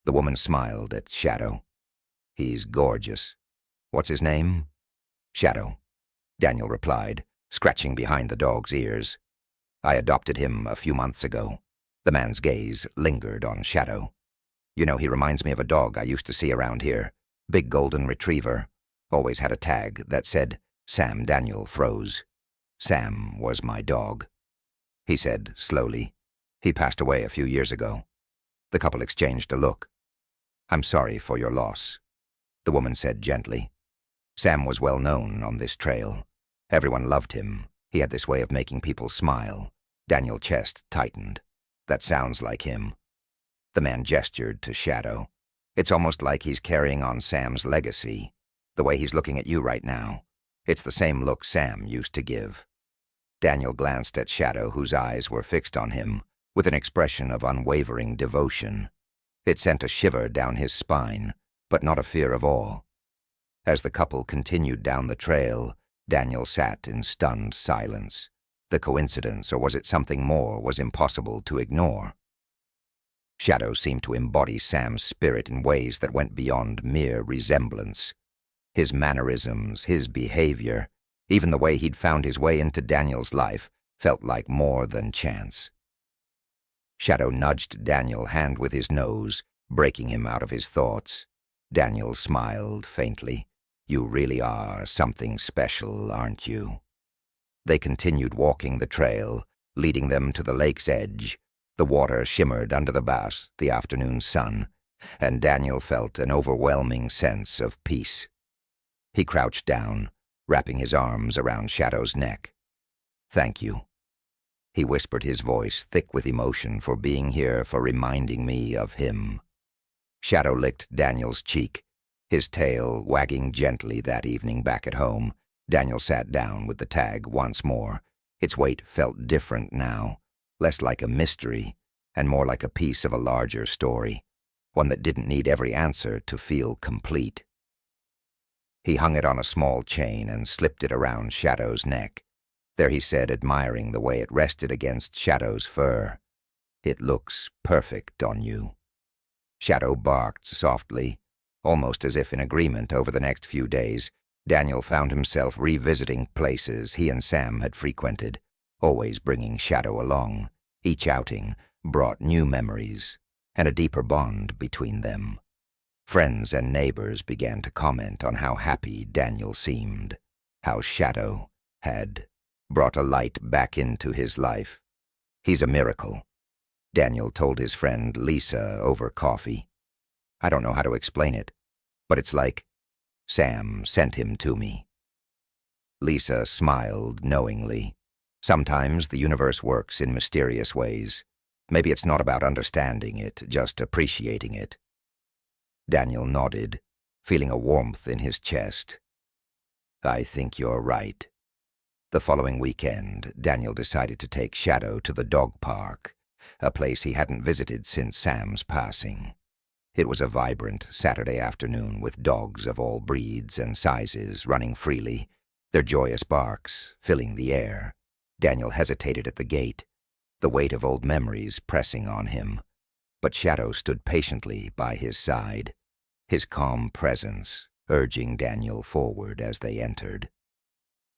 The woman smiled at Shadow. "He's gorgeous. What's his name?" "Shadow," Daniel replied, scratching behind the dog's ears. "I adopted him a few months ago." The man's gaze lingered on Shadow. "You know, he reminds me of a dog I used to see around here. Big golden retriever. Always had a tag that said, Sam. Daniel froze. "Sam was my dog," he said slowly. "He passed away a few years ago." The couple exchanged a look. "I'm sorry for your loss," the woman said gently. Sam was well known on this trail. Everyone loved him. He had this way of making people smile. Daniel's chest tightened. "That sounds like him." The man gestured to Shadow. "It's almost like he's carrying on Sam's legacy. The way he's looking at you right now. It's the same look Sam used to give." Daniel glanced at Shadow, whose eyes were fixed on him, with an expression of unwavering devotion. It sent a shiver down his spine, but not a fear of awe. As the couple continued down the trail, Daniel sat in stunned silence. The coincidence, or was it something more, was impossible to ignore. Shadow seemed to embody Sam's spirit in ways that went beyond mere resemblance. His mannerisms, his behavior, even the way he'd found his way into Daniel's life, felt like more than chance. Shadow nudged Daniel's hand with his nose, breaking him out of his thoughts. Daniel smiled faintly. "You really are something special, aren't you?" They continued walking the trail, leading them to the lake's edge. The water shimmered under the afternoon sun, and Daniel felt an overwhelming sense of peace. He crouched down, wrapping his arms around Shadow's neck. "Thank you." he whispered, his voice thick with emotion, for being here, for reminding me of him. Shadow licked Daniel's cheek, his tail wagging gently. That evening back at home, Daniel sat down with the tag once more. Its weight felt different now, less like a mystery and more like a piece of a larger story, one that didn't need every answer to feel complete. He hung it on a small chain and slipped it around Shadow's neck. There he said, admiring the way it rested against Shadow's fur. "It looks perfect on you." Shadow barked softly, almost as if in agreement. Over the next few days, Daniel found himself revisiting places he and Sam had frequented, always bringing Shadow along. Each outing brought new memories and a deeper bond between them. Friends and neighbors began to comment on how happy Daniel seemed, how Shadow had brought a light back into his life. "He's a miracle," Daniel told his friend Lisa over coffee. "I don't know how to explain it, but it's like Sam sent him to me." Lisa smiled knowingly. Sometimes the universe works in mysterious ways. Maybe it's not about understanding it, just appreciating it. Daniel nodded, feeling a warmth in his chest. "I think you're right." The following weekend, Daniel decided to take Shadow to the dog park, a place he hadn't visited since Sam's passing. It was a vibrant Saturday afternoon with dogs of all breeds and sizes running freely, their joyous barks filling the air. Daniel hesitated at the gate, the weight of old memories pressing on him. But Shadow stood patiently by his side, his calm presence urging Daniel forward as they entered.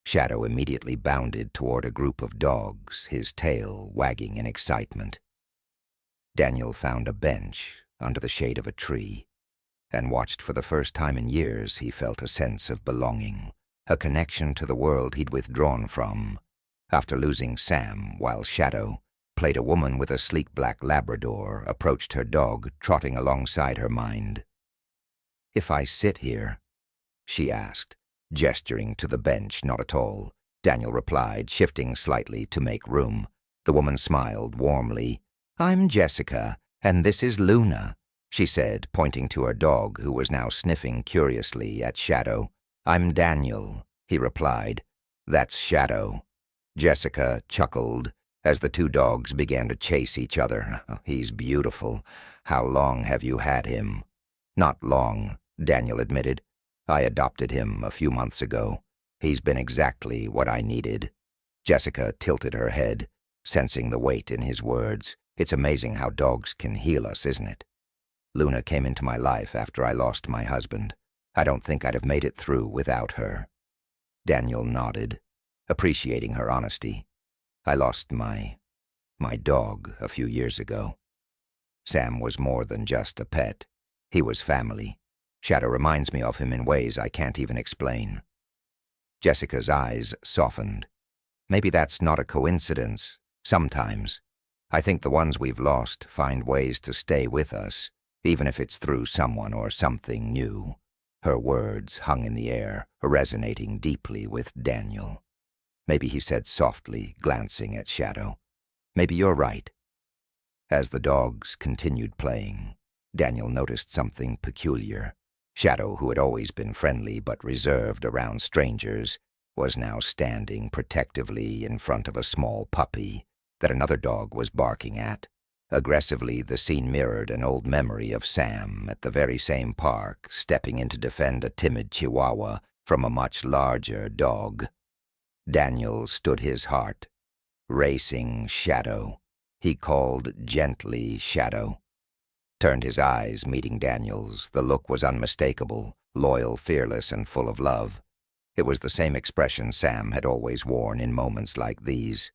Shadow immediately bounded toward a group of dogs, his tail wagging in excitement. Daniel found a bench under the shade of a tree and watched. For the first time in years, he felt a sense of belonging, a connection to the world he'd withdrawn from. After losing Sam, while Shadow played, a woman with a sleek black Labrador approached her dog, trotting alongside her mind. "If I sit here?" she asked, gesturing to the bench. "Not at all," Daniel replied, shifting slightly to make room. The woman smiled warmly. "I'm Jessica, and this is Luna," she said, pointing to her dog, who was now sniffing curiously at Shadow. "I'm Daniel," he replied. "That's Shadow." Jessica chuckled as the two dogs began to chase each other. "He's beautiful. How long have you had him?" "Not long," Daniel admitted. "I adopted him a few months ago. He's been exactly what I needed." Jessica tilted her head, sensing the weight in his words. "It's amazing how dogs can heal us, isn't it? Luna came into my life after I lost my husband. I don't think I'd have made it through without her." Daniel nodded, appreciating her honesty. "I lost my dog a few years ago. Sam was more than just a pet. He was family. Shadow reminds me of him in ways I can't even explain." Jessica's eyes softened. "Maybe that's not a coincidence. Sometimes. I think the ones we've lost find ways to stay with us, even if it's through someone or something new." Her words hung in the air, resonating deeply with Daniel. "Maybe," he said softly, glancing at Shadow. "Maybe you're right." As the dogs continued playing, Daniel noticed something peculiar. Shadow, who had always been friendly but reserved around strangers, was now standing protectively in front of a small puppy that another dog was barking at. Aggressively, the scene mirrored an old memory of Sam at the very same park, stepping in to defend a timid chihuahua from a much larger dog. Daniel stood, his heart racing. "Shadow," he called gently. "Shadow." Turned his eyes, meeting Daniel's. The look was unmistakable, loyal, fearless, and full of love. It was the same expression Sam had always worn in moments like these.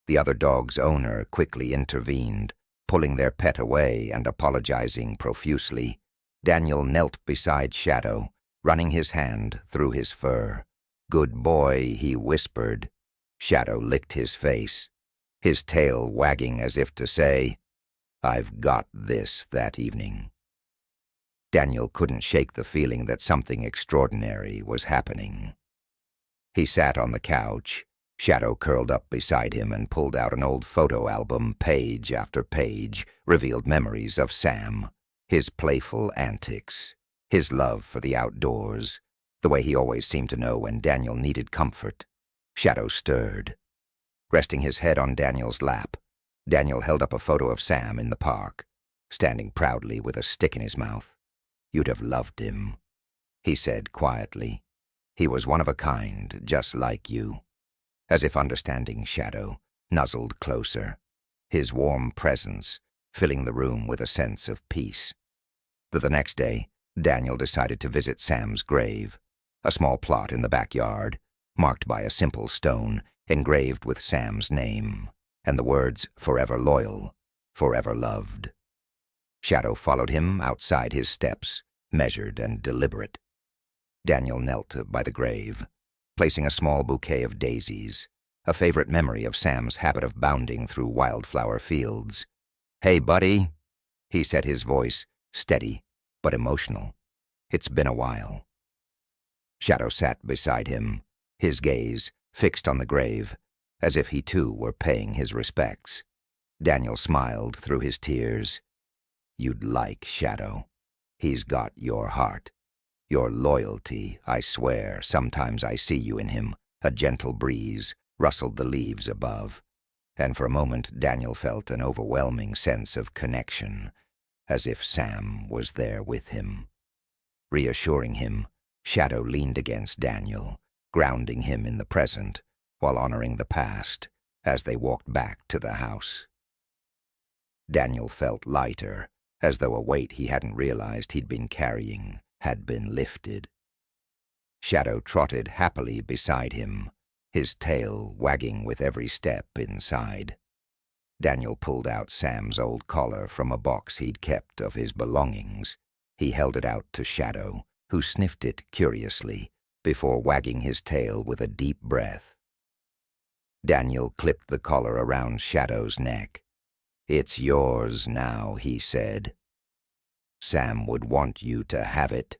The other dog's owner quickly intervened, pulling their pet away and apologizing profusely. Daniel knelt beside Shadow, running his hand through his fur. "Good boy," he whispered. Shadow licked his face, his tail wagging as if to say, "I've got this," that evening. Daniel couldn't shake the feeling that something extraordinary was happening. He sat on the couch, Shadow curled up beside him and pulled out an old photo album. Page after page revealed memories of Sam, his playful antics, his love for the outdoors, the way he always seemed to know when Daniel needed comfort. Shadow stirred. Resting his head on Daniel's lap, Daniel held up a photo of Sam in the park, standing proudly with a stick in his mouth. "You'd have loved him," he said quietly. "He was one of a kind, just like you." As if understanding, Shadow nuzzled closer, his warm presence filling the room with a sense of peace. The next day, Daniel decided to visit Sam's grave, a small plot in the backyard, marked by a simple stone engraved with Sam's name and the words "Forever Loyal, Forever Loved." Shadow followed him outside his steps, measured and deliberate. Daniel knelt by the grave, placing a small bouquet of daisies, a favorite memory of Sam's habit of bounding through wildflower fields. "Hey, buddy," he said, his voice steady but emotional. "It's been a while." Shadow sat beside him, his gaze fixed on the grave, as if he too were paying his respects. Daniel smiled through his tears. "You'd like Shadow. He's got your heart. Your loyalty, I swear. Sometimes I see you in him." A gentle breeze rustled the leaves above, and for a moment Daniel felt an overwhelming sense of connection, as if Sam was there with him. Reassuring him, Shadow leaned against Daniel, grounding him in the present while honoring the past as they walked back to the house. Daniel felt lighter, as though a weight he hadn't realized he'd been carrying had been lifted. Shadow trotted happily beside him, his tail wagging with every step inside. Daniel pulled out Sam's old collar from a box he'd kept of his belongings. He held it out to Shadow, who sniffed it curiously before wagging his tail with a deep breath. Daniel clipped the collar around Shadow's neck. "It's yours now," he said. "Sam would want you to have it."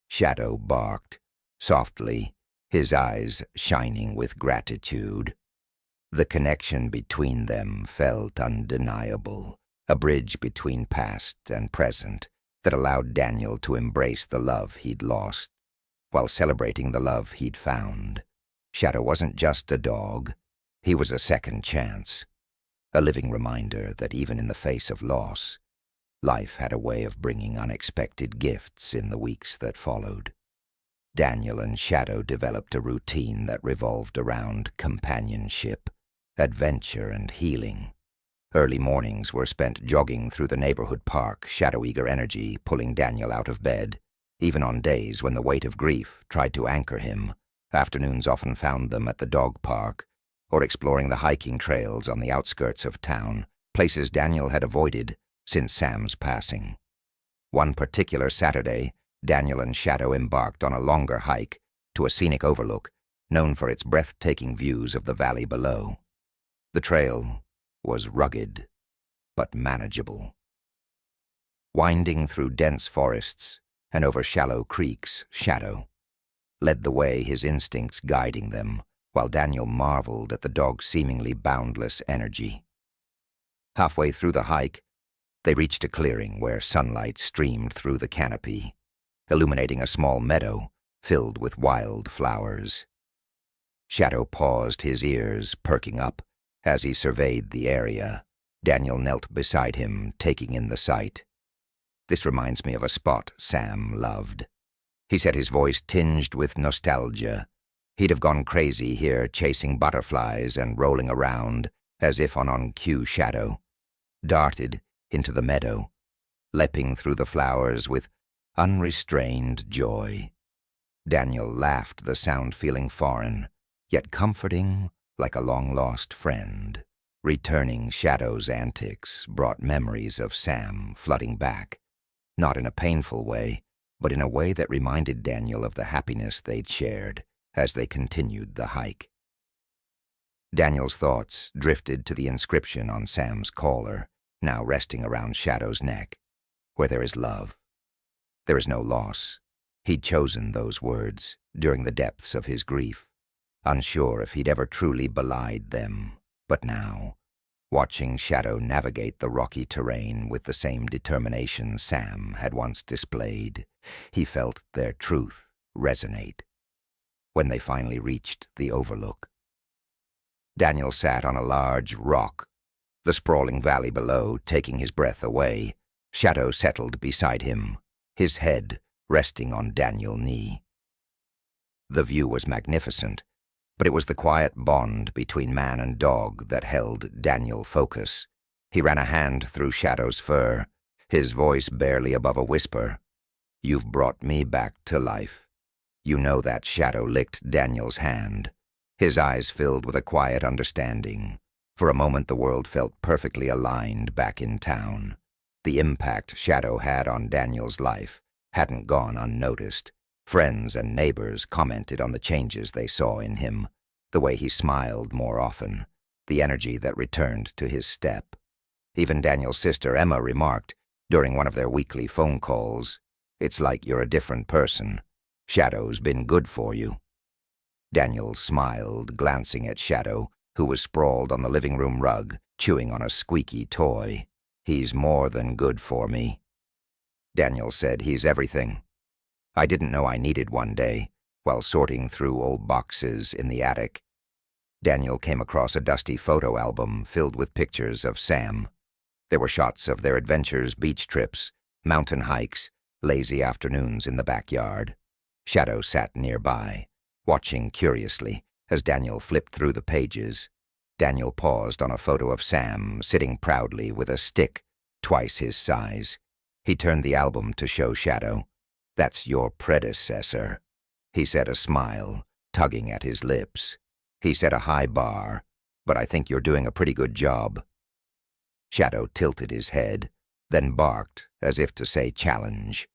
Shadow barked, softly, his eyes shining with gratitude. The connection between them felt undeniable, a bridge between past and present that allowed Daniel to embrace the love he'd lost, while celebrating the love he'd found. Shadow wasn't just a dog, he was a second chance, a living reminder that even in the face of loss, life had a way of bringing unexpected gifts in the weeks that followed. Daniel and Shadow developed a routine that revolved around companionship, adventure, and healing. Early mornings were spent jogging through the neighborhood park, shadow-eager energy pulling Daniel out of bed. Even on days when the weight of grief tried to anchor him, afternoons often found them at the dog park or exploring the hiking trails on the outskirts of town, places Daniel had avoided since Sam's passing. One particular Saturday, Daniel and Shadow embarked on a longer hike to a scenic overlook known for its breathtaking views of the valley below. The trail was rugged, but manageable. Winding through dense forests and over shallow creeks, Shadow led the way, his instincts guiding them, while Daniel marveled at the dog's seemingly boundless energy. Halfway through the hike, they reached a clearing where sunlight streamed through the canopy, illuminating a small meadow filled with wild flowers. Shadow paused, his ears perking up as he surveyed the area. Daniel knelt beside him, taking in the sight. "This reminds me of a spot Sam loved," he said, his voice tinged with nostalgia. "He'd have gone crazy here, chasing butterflies and rolling around as if on cue. Shadow darted into the meadow, leaping through the flowers with unrestrained joy." Daniel laughed, the sound feeling foreign, yet comforting, like a long-lost friend. Returning Shadow's antics brought memories of Sam flooding back, not in a painful way, but in a way that reminded Daniel of the happiness they'd shared as they continued the hike. Daniel's thoughts drifted to the inscription on Sam's collar, now resting around Shadow's neck. "Where there is love, there is no loss." He'd chosen those words during the depths of his grief, unsure if he'd ever truly belied them. But now, watching Shadow navigate the rocky terrain with the same determination Sam had once displayed, he felt their truth resonate. When they finally reached the overlook, Daniel sat on a large rock, the sprawling valley below taking his breath away. Shadow settled beside him, his head resting on Daniel's knee. The view was magnificent, but it was the quiet bond between man and dog that held Daniel focus. He ran a hand through Shadow's fur, his voice barely above a whisper. "You've brought me back to life." "You know that." Shadow licked Daniel's hand. His eyes filled with a quiet understanding. For a moment the world felt perfectly aligned back in town. The impact Shadow had on Daniel's life hadn't gone unnoticed. Friends and neighbors commented on the changes they saw in him, the way he smiled more often, the energy that returned to his step. Even Daniel's sister Emma remarked, during one of their weekly phone calls, "It's like you're a different person. Shadow's been good for you." Daniel smiled, glancing at Shadow, who was sprawled on the living room rug, chewing on a squeaky toy. "He's more than good for me." Daniel said, "He's everything. I didn't know I needed one day." While sorting through old boxes in the attic, Daniel came across a dusty photo album filled with pictures of Sam. There were shots of their adventures, beach trips, mountain hikes, lazy afternoons in the backyard. Shadow sat nearby, watching curiously as Daniel flipped through the pages. Daniel paused on a photo of Sam sitting proudly with a stick twice his size. He turned the album to show Shadow. "That's your predecessor," he said, a smile tugging at his lips. "He set a high bar, but I think you're doing a pretty good job." Shadow tilted his head, then barked as if to say challenge.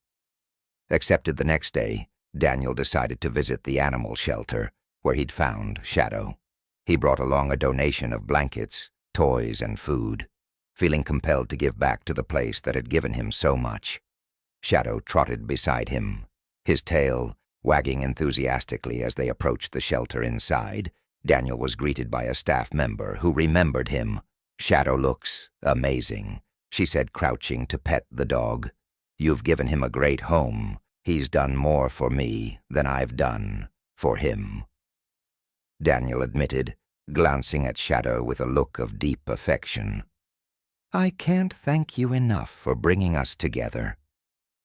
Accepted the next day, Daniel decided to visit the animal shelter where he'd found Shadow. He brought along a donation of blankets, toys, and food, feeling compelled to give back to the place that had given him so much. Shadow trotted beside him, his tail wagging enthusiastically as they approached the shelter inside. Daniel was greeted by a staff member who remembered him. "Shadow looks amazing," she said, crouching to pet the dog. "You've given him a great home. He's done more for me than I've done for him," Daniel admitted, glancing at Shadow with a look of deep affection. "I can't thank you enough for bringing us together."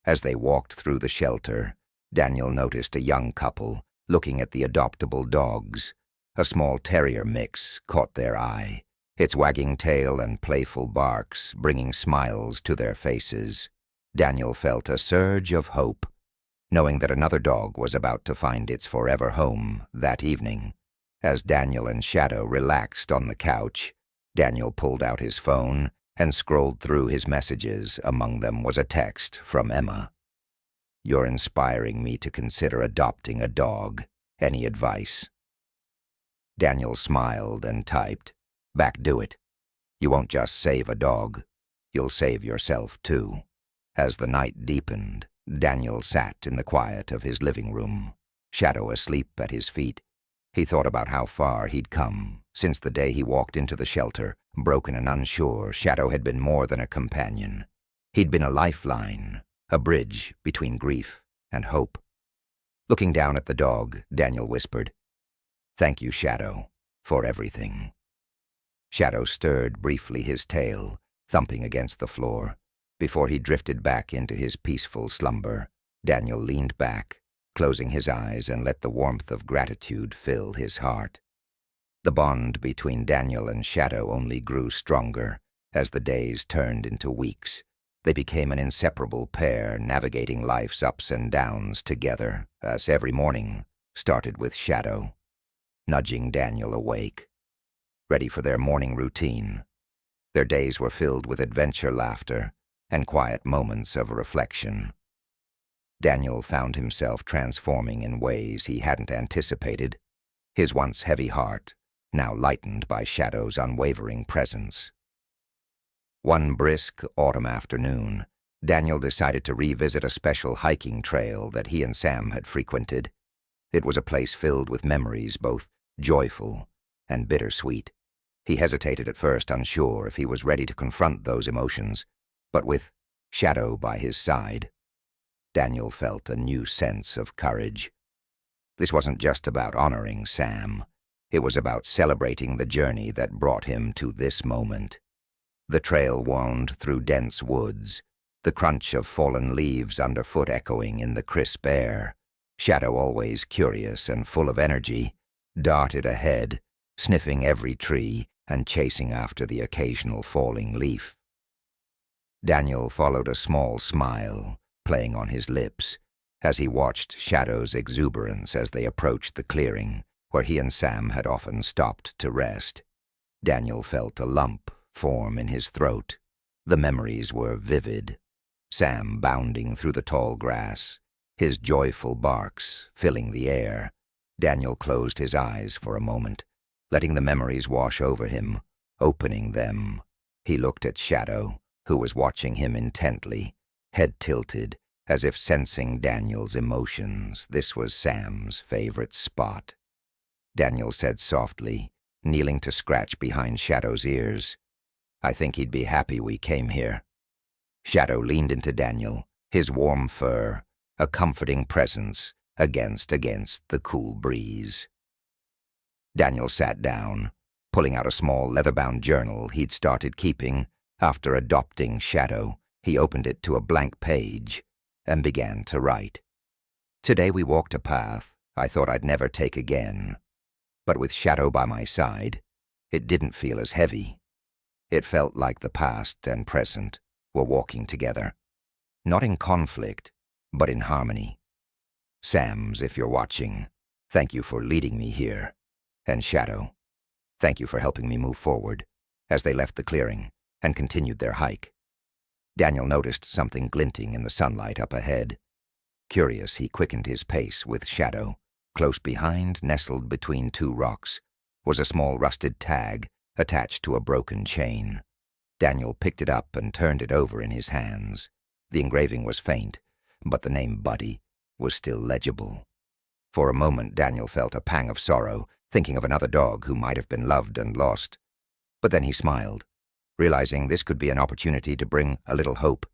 As they walked through the shelter, Daniel noticed a young couple looking at the adoptable dogs. A small terrier mix caught their eye, its wagging tail and playful barks bringing smiles to their faces. Daniel felt a surge of hope, knowing that another dog was about to find its forever home that evening. As Daniel and Shadow relaxed on the couch, Daniel pulled out his phone and scrolled through his messages. Among them was a text from Emma. "You're inspiring me to consider adopting a dog. Any advice?" Daniel smiled and typed, "Back, do it. You won't just save a dog, you'll save yourself too." As the night deepened, Daniel sat in the quiet of his living room, Shadow asleep at his feet. He thought about how far he'd come since the day he walked into the shelter. Broken and unsure, Shadow had been more than a companion. He'd been a lifeline, a bridge between grief and hope. Looking down at the dog, Daniel whispered, "Thank you, Shadow, for everything." Shadow stirred briefly, his tail thumping against the floor. Before he drifted back into his peaceful slumber, Daniel leaned back, closing his eyes, and let the warmth of gratitude fill his heart. The bond between Daniel and Shadow only grew stronger as the days turned into weeks. They became an inseparable pair, navigating life's ups and downs together, as every morning started with Shadow nudging Daniel awake, ready for their morning routine. Their days were filled with adventure, laughter, and quiet moments of reflection. Daniel found himself transforming in ways he hadn't anticipated, his once heavy heart now lightened by Shadow's unwavering presence. One brisk autumn afternoon, Daniel decided to revisit a special hiking trail that he and Sam had frequented. It was a place filled with memories, both joyful and bittersweet. He hesitated at first, unsure if he was ready to confront those emotions, but with Shadow by his side, Daniel felt a new sense of courage. This wasn't just about honoring Sam. It was about celebrating the journey that brought him to this moment. The trail wound through dense woods, the crunch of fallen leaves underfoot echoing in the crisp air. Shadow, always curious and full of energy, darted ahead, sniffing every tree and chasing after the occasional falling leaf. Daniel followed, a small smile playing on his lips as he watched Shadow's exuberance as they approached the clearing where he and Sam had often stopped to rest. Daniel felt a lump form in his throat. The memories were vivid. Sam bounding through the tall grass, his joyful barks filling the air. Daniel closed his eyes for a moment, letting the memories wash over him, opening them. He looked at Shadow, who was watching him intently, head tilted, as if sensing Daniel's emotions. This was Sam's favorite spot. Daniel said softly, kneeling to scratch behind Shadow's ears, "I think he'd be happy we came here." Shadow leaned into Daniel, his warm fur, a comforting presence against the cool breeze. Daniel sat down, pulling out a small leather-bound journal he'd started keeping after adopting Shadow. He opened it to a blank page and began to write. "Today we walked a path I thought I'd never take again. But with Shadow by my side, it didn't feel as heavy. It felt like the past and present were walking together, not in conflict, but in harmony. Sams, if you're watching, thank you for leading me here. And Shadow, thank you for helping me move forward," as they left the clearing and continued their hike. Daniel noticed something glinting in the sunlight up ahead. Curious, he quickened his pace with Shadow. Close behind, nestled between two rocks, was a small rusted tag attached to a broken chain. Daniel picked it up and turned it over in his hands. The engraving was faint, but the name Buddy was still legible. For a moment, Daniel felt a pang of sorrow, thinking of another dog who might have been loved and lost. But then he smiled, realizing this could be an opportunity to bring a little hope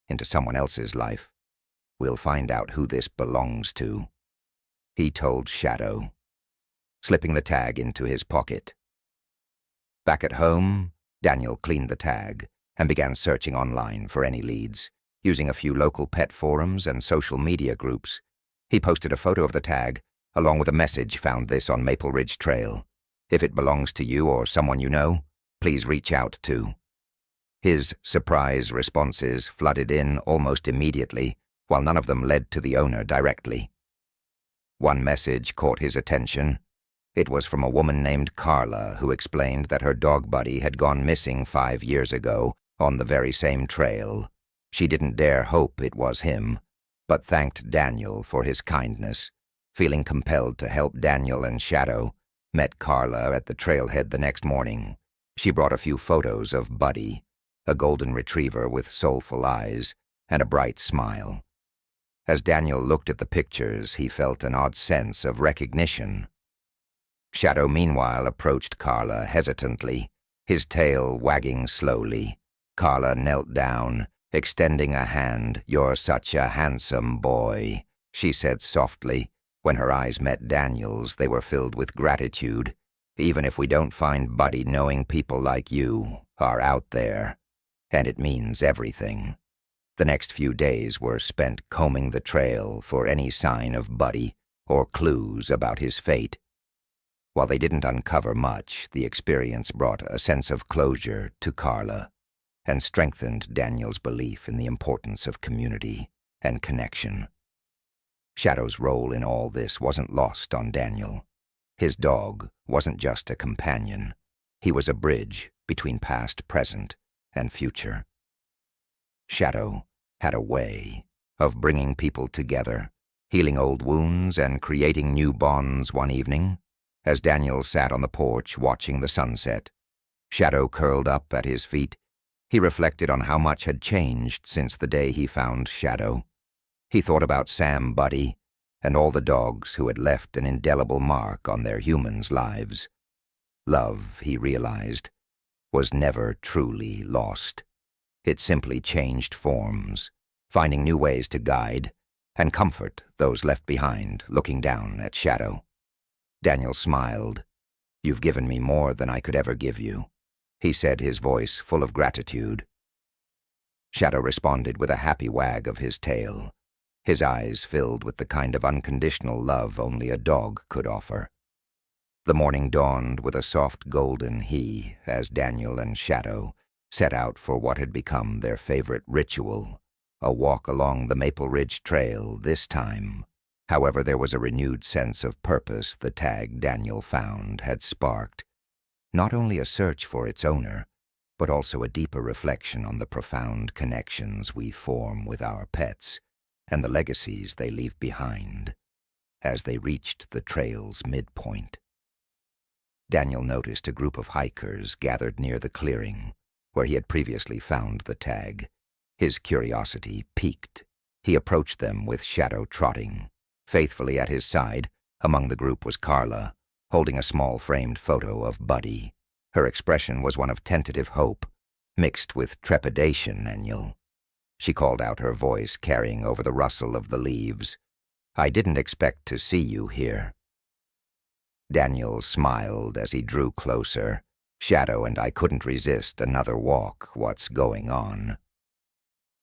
into someone else's life. "We'll find out who this belongs to," he told Shadow, slipping the tag into his pocket. Back at home, Daniel cleaned the tag and began searching online for any leads, using a few local pet forums and social media groups. He posted a photo of the tag, along with a message: "Found this on Maple Ridge Trail. If it belongs to you or someone you know, please reach out to." His surprise responses flooded in almost immediately, while none of them led to the owner directly. One message caught his attention. It was from a woman named Carla, who explained that her dog Buddy had gone missing 5 years ago on the very same trail. She didn't dare hope it was him, but thanked Daniel for his kindness. Feeling compelled to help Daniel and Shadow, met Carla at the trailhead the next morning. She brought a few photos of Buddy, a golden retriever with soulful eyes and a bright smile. As Daniel looked at the pictures, he felt an odd sense of recognition. Shadow, meanwhile, approached Carla hesitantly, his tail wagging slowly. Carla knelt down, extending a hand. "You're such a handsome boy," she said softly. When her eyes met Daniel's, they were filled with gratitude. "Even if we don't find Buddy, knowing people like you are out there, and it means everything." The next few days were spent combing the trail for any sign of Buddy or clues about his fate. While they didn't uncover much, the experience brought a sense of closure to Carla and strengthened Daniel's belief in the importance of community and connection. Shadow's role in all this wasn't lost on Daniel. His dog wasn't just a companion. He was a bridge between past, present, and future. Shadow had a way of bringing people together, healing old wounds and creating new bonds. One evening, as Daniel sat on the porch watching the sunset, Shadow curled up at his feet. He reflected on how much had changed since the day he found Shadow. He thought about Sam Buddy and all the dogs who had left an indelible mark on their humans' lives. Love, he realized, was never truly lost. It simply changed forms, finding new ways to guide and comfort those left behind, looking down at Shadow. Daniel smiled. "You've given me more than I could ever give you," he said, his voice full of gratitude. Shadow responded with a happy wag of his tail, his eyes filled with the kind of unconditional love only a dog could offer. The morning dawned with a soft golden hue as Daniel and Shadow set out for what had become their favorite ritual, a walk along the Maple Ridge Trail this time. However, there was a renewed sense of purpose the tag Daniel found had sparked, not only a search for its owner, but also a deeper reflection on the profound connections we form with our pets and the legacies they leave behind. As they reached the trail's midpoint, Daniel noticed a group of hikers gathered near the clearing where he had previously found the tag. His curiosity piqued. He approached them with Shadow trotting. Faithfully at his side, among the group was Carla, holding a small framed photo of Buddy. Her expression was one of tentative hope, mixed with trepidation. "Daniel," she called out, her voice carrying over the rustle of the leaves. "I didn't expect to see you here." Daniel smiled as he drew closer. "Shadow and I couldn't resist another walk. What's going on?"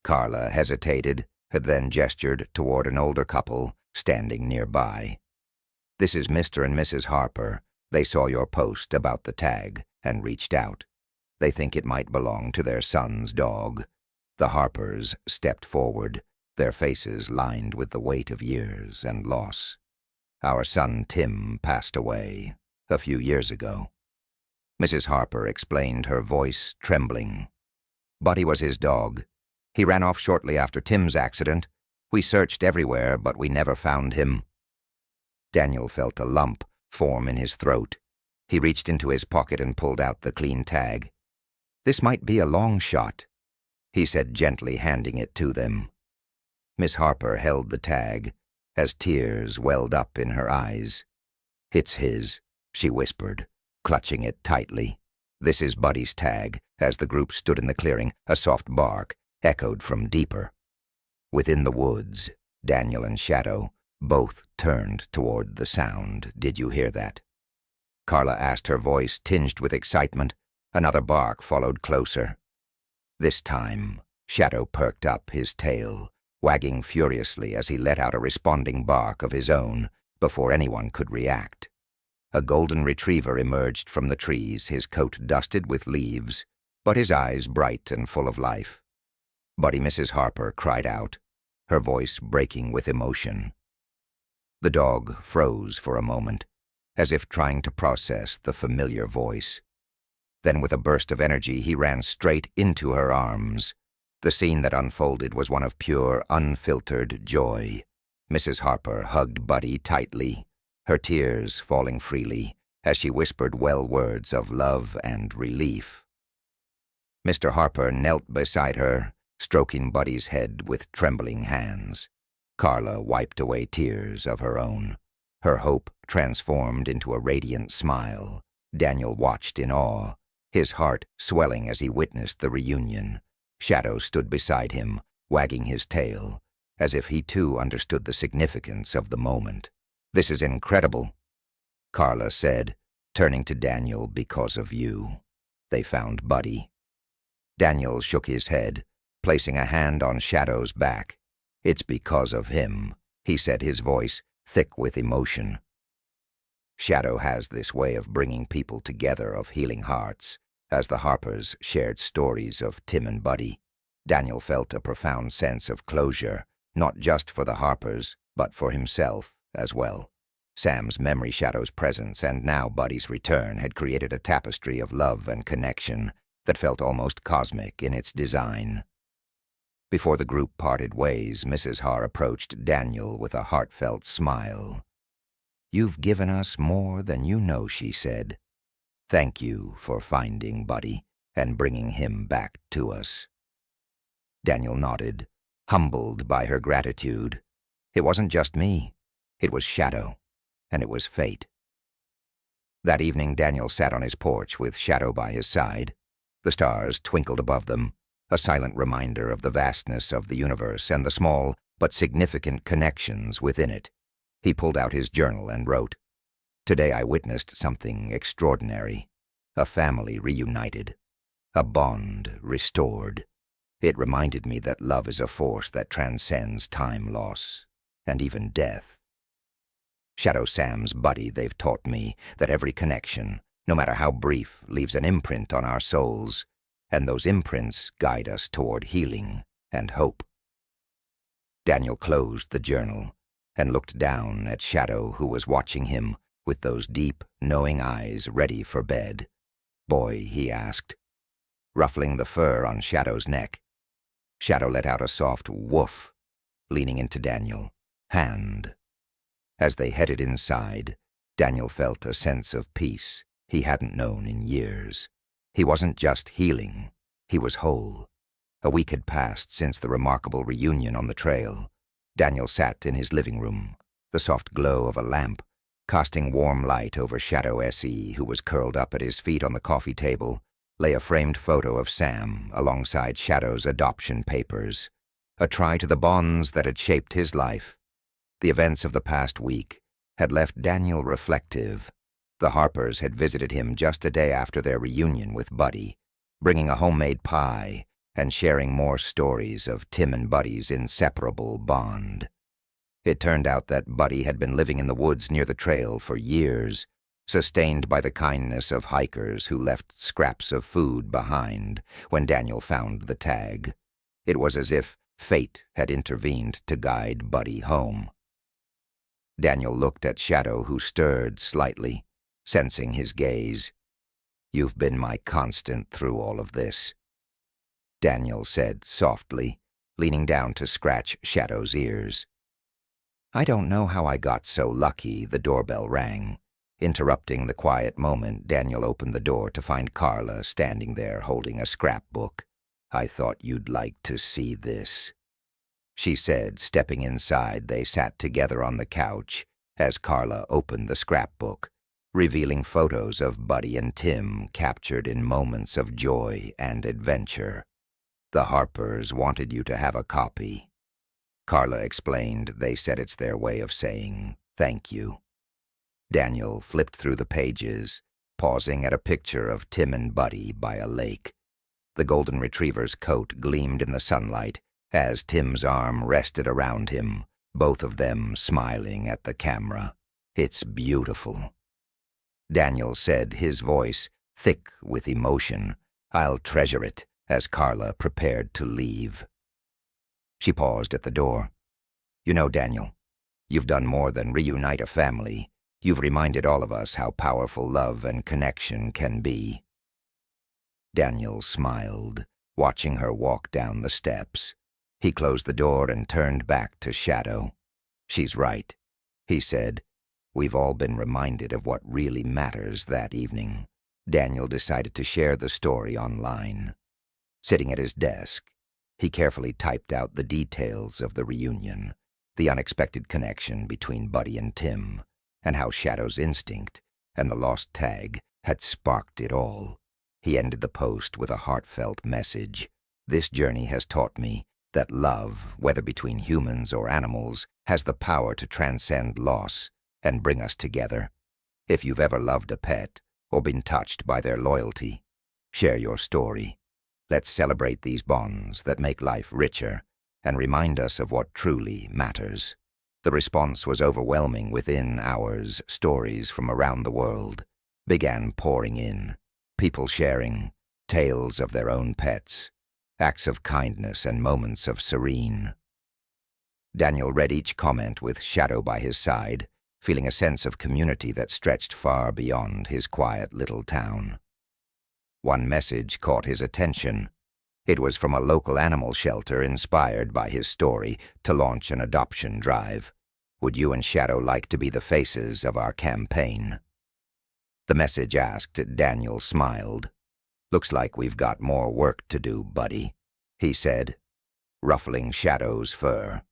Carla hesitated, then gestured toward an older couple standing nearby. "This is Mr. and Mrs. Harper. They saw your post about the tag and reached out. They think it might belong to their son's dog." The Harpers stepped forward, their faces lined with the weight of years and loss. "Our son Tim passed away a few years ago," Mrs. Harper explained, her voice trembling. "Buddy was his dog. He ran off shortly after Tim's accident. We searched everywhere, but we never found him." Daniel felt a lump form in his throat. He reached into his pocket and pulled out the clean tag. "This might be a long shot," he said, gently handing it to them. Miss Harper held the tag as tears welled up in her eyes. "It's his," she whispered, clutching it tightly. "This is Buddy's tag." As the group stood in the clearing, a soft bark echoed from deeper. Within the woods, Daniel and Shadow both turned toward the sound. "Did you hear that?" Carla asked, her voice tinged with excitement. Another bark followed closer. This time, Shadow perked up his tail, wagging furiously as he let out a responding bark of his own before anyone could react. A golden retriever emerged from the trees, his coat dusted with leaves, but his eyes bright and full of life. Buddy, Mrs. Harper cried out, her voice breaking with emotion. The dog froze for a moment, as if trying to process the familiar voice. Then with a burst of energy, he ran straight into her arms. The scene that unfolded was one of pure, unfiltered joy. Mrs. Harper hugged Buddy tightly, her tears falling freely as she whispered well words of love and relief. Mr. Harper knelt beside her, stroking Buddy's head with trembling hands. Carla wiped away tears of her own, her hope transformed into a radiant smile. Daniel watched in awe, his heart swelling as he witnessed the reunion. Shadow stood beside him, wagging his tail, as if he too understood the significance of the moment. "This is incredible," Carla said, turning to Daniel. "Because of you, they found Buddy." Daniel shook his head, placing a hand on Shadow's back. "It's because of him," he said, his voice thick with emotion. Shadow has this way of bringing people together, of healing hearts. As the Harpers shared stories of Tim and Buddy, Daniel felt a profound sense of closure, not just for the Harpers, but for himself as well. Sam's memory, Shadow's presence, and now Buddy's return had created a tapestry of love and connection that felt almost cosmic in its design. Before the group parted ways, Mrs. Har approached Daniel with a heartfelt smile. "You've given us more than you know," she said. "Thank you for finding Buddy and bringing him back to us." Daniel nodded, humbled by her gratitude. "It wasn't just me. It was Shadow, and it was fate. That evening, Daniel sat on his porch with Shadow by his side. The stars twinkled above them, a silent reminder of the vastness of the universe and the small but significant connections within it. He pulled out his journal and wrote, "Today I witnessed something extraordinary. A family reunited. A bond restored. It reminded me that love is a force that transcends time loss and even death. Shadow Sam's buddy, they've taught me that every connection, no matter how brief, leaves an imprint on our souls, and those imprints guide us toward healing and hope." Daniel closed the journal and looked down at Shadow, who was watching him with those deep, knowing eyes ready for bed. "Boy," he asked, ruffling the fur on Shadow's neck. Shadow let out a soft woof, leaning into Daniel. "Hand." As they headed inside, Daniel felt a sense of peace he hadn't known in years. He wasn't just healing, he was whole. A week had passed since the remarkable reunion on the trail. Daniel sat in his living room, the soft glow of a lamp casting warm light over Shadow S.E., who was curled up at his feet on the coffee table. Lay a framed photo of Sam alongside Shadow's adoption papers, a tie to the bonds that had shaped his life. The events of the past week had left Daniel reflective. The Harpers had visited him just a day after their reunion with Buddy, bringing a homemade pie and sharing more stories of Tim and Buddy's inseparable bond. It turned out that Buddy had been living in the woods near the trail for years, sustained by the kindness of hikers who left scraps of food behind when Daniel found the tag. It was as if fate had intervened to guide Buddy home. Daniel looked at Shadow, who stirred slightly, sensing his gaze. "You've been my constant through all of this," Daniel said softly, leaning down to scratch Shadow's ears. "I don't know how I got so lucky." The doorbell rang. Interrupting the quiet moment, Daniel opened the door to find Carla standing there holding a scrapbook. "I thought you'd like to see this," she said, stepping inside. They sat together on the couch as Carla opened the scrapbook, revealing photos of Buddy and Tim captured in moments of joy and adventure. "The Harpers wanted you to have a copy," Carla explained. "They said it's their way of saying thank you." Daniel flipped through the pages, pausing at a picture of Tim and Buddy by a lake. The golden retriever's coat gleamed in the sunlight as Tim's arm rested around him, both of them smiling at the camera. "It's beautiful," Daniel said, his voice thick with emotion. "I'll treasure it," as Carla prepared to leave. She paused at the door. "You know, Daniel, you've done more than reunite a family. You've reminded all of us how powerful love and connection can be." Daniel smiled, watching her walk down the steps. He closed the door and turned back to Shadow. "She's right," he said. "We've all been reminded of what really matters." That evening, Daniel decided to share the story online. Sitting at his desk, he carefully typed out the details of the reunion, the unexpected connection between Buddy and Tim, and how Shadow's instinct and the lost tag had sparked it all. He ended the post with a heartfelt message. "This journey has taught me that love, whether between humans or animals, has the power to transcend loss and bring us together. If you've ever loved a pet or been touched by their loyalty, share your story. Let's celebrate these bonds that make life richer and remind us of what truly matters." The response was overwhelming. Within hours, stories from around the world began pouring in, people sharing tales of their own pets, acts of kindness, and moments of serene. Daniel read each comment with Shadow by his side, feeling a sense of community that stretched far beyond his quiet little town. One message caught his attention. It was from a local animal shelter inspired by his story to launch an adoption drive. "Would you and Shadow like to be the faces of our campaign?" The message asked. Daniel smiled. "Looks like we've got more work to do, Buddy," he said, ruffling Shadow's fur.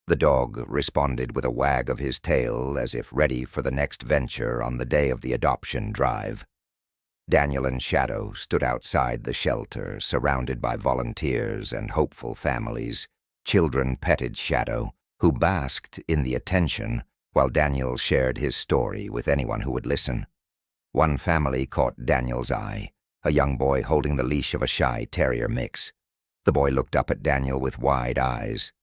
The dog responded with a wag of his tail as if ready for the next venture on the day of the adoption drive. Daniel and Shadow stood outside the shelter, surrounded by volunteers and hopeful families. Children petted Shadow, who basked in the attention while Daniel shared his story with anyone who would listen. One family caught Daniel's eye, a young boy holding the leash of a shy terrier mix. The boy looked up at Daniel with wide eyes.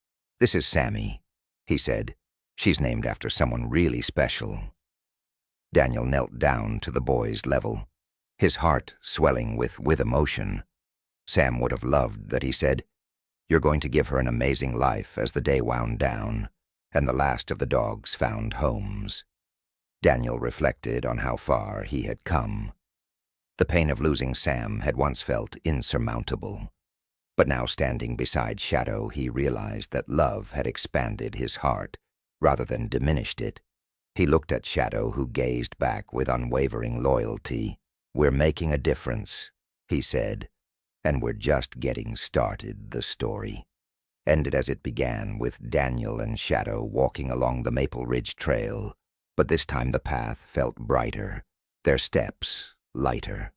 "This is Sammy," he said. "She's named after someone really special." Daniel knelt down to the boy's level, his heart swelling with emotion. Sam would have loved that he said, "You're going to give her an amazing life," as the day wound down, and the last of the dogs found homes. Daniel reflected on how far he had come. The pain of losing Sam had once felt insurmountable, but now standing beside Shadow, he realized that love had expanded his heart rather than diminished it. He looked at Shadow, who gazed back with unwavering loyalty. "We're making a difference," he said, "and we're just getting started." The story ended as it began, with Daniel and Shadow walking along the Maple Ridge Trail, but this time the path felt brighter, their steps lighter.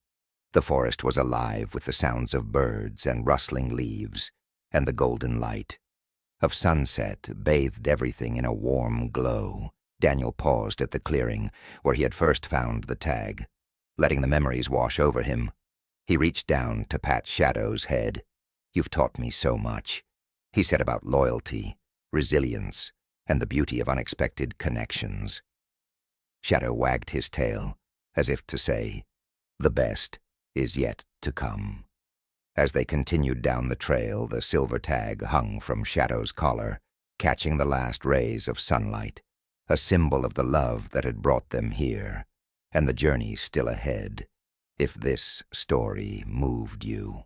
The forest was alive with the sounds of birds and rustling leaves, and the golden light of sunset bathed everything in a warm glow. Daniel paused at the clearing where he had first found the tag, letting the memories wash over him. He reached down to pat Shadow's head. "You've taught me so much," he said, "about loyalty, resilience, and the beauty of unexpected connections." Shadow wagged his tail, as if to say, "The best is yet to come." As they continued down the trail, the silver tag hung from Shadow's collar, catching the last rays of sunlight, a symbol of the love that had brought them here, and the journey still ahead. If this story moved you,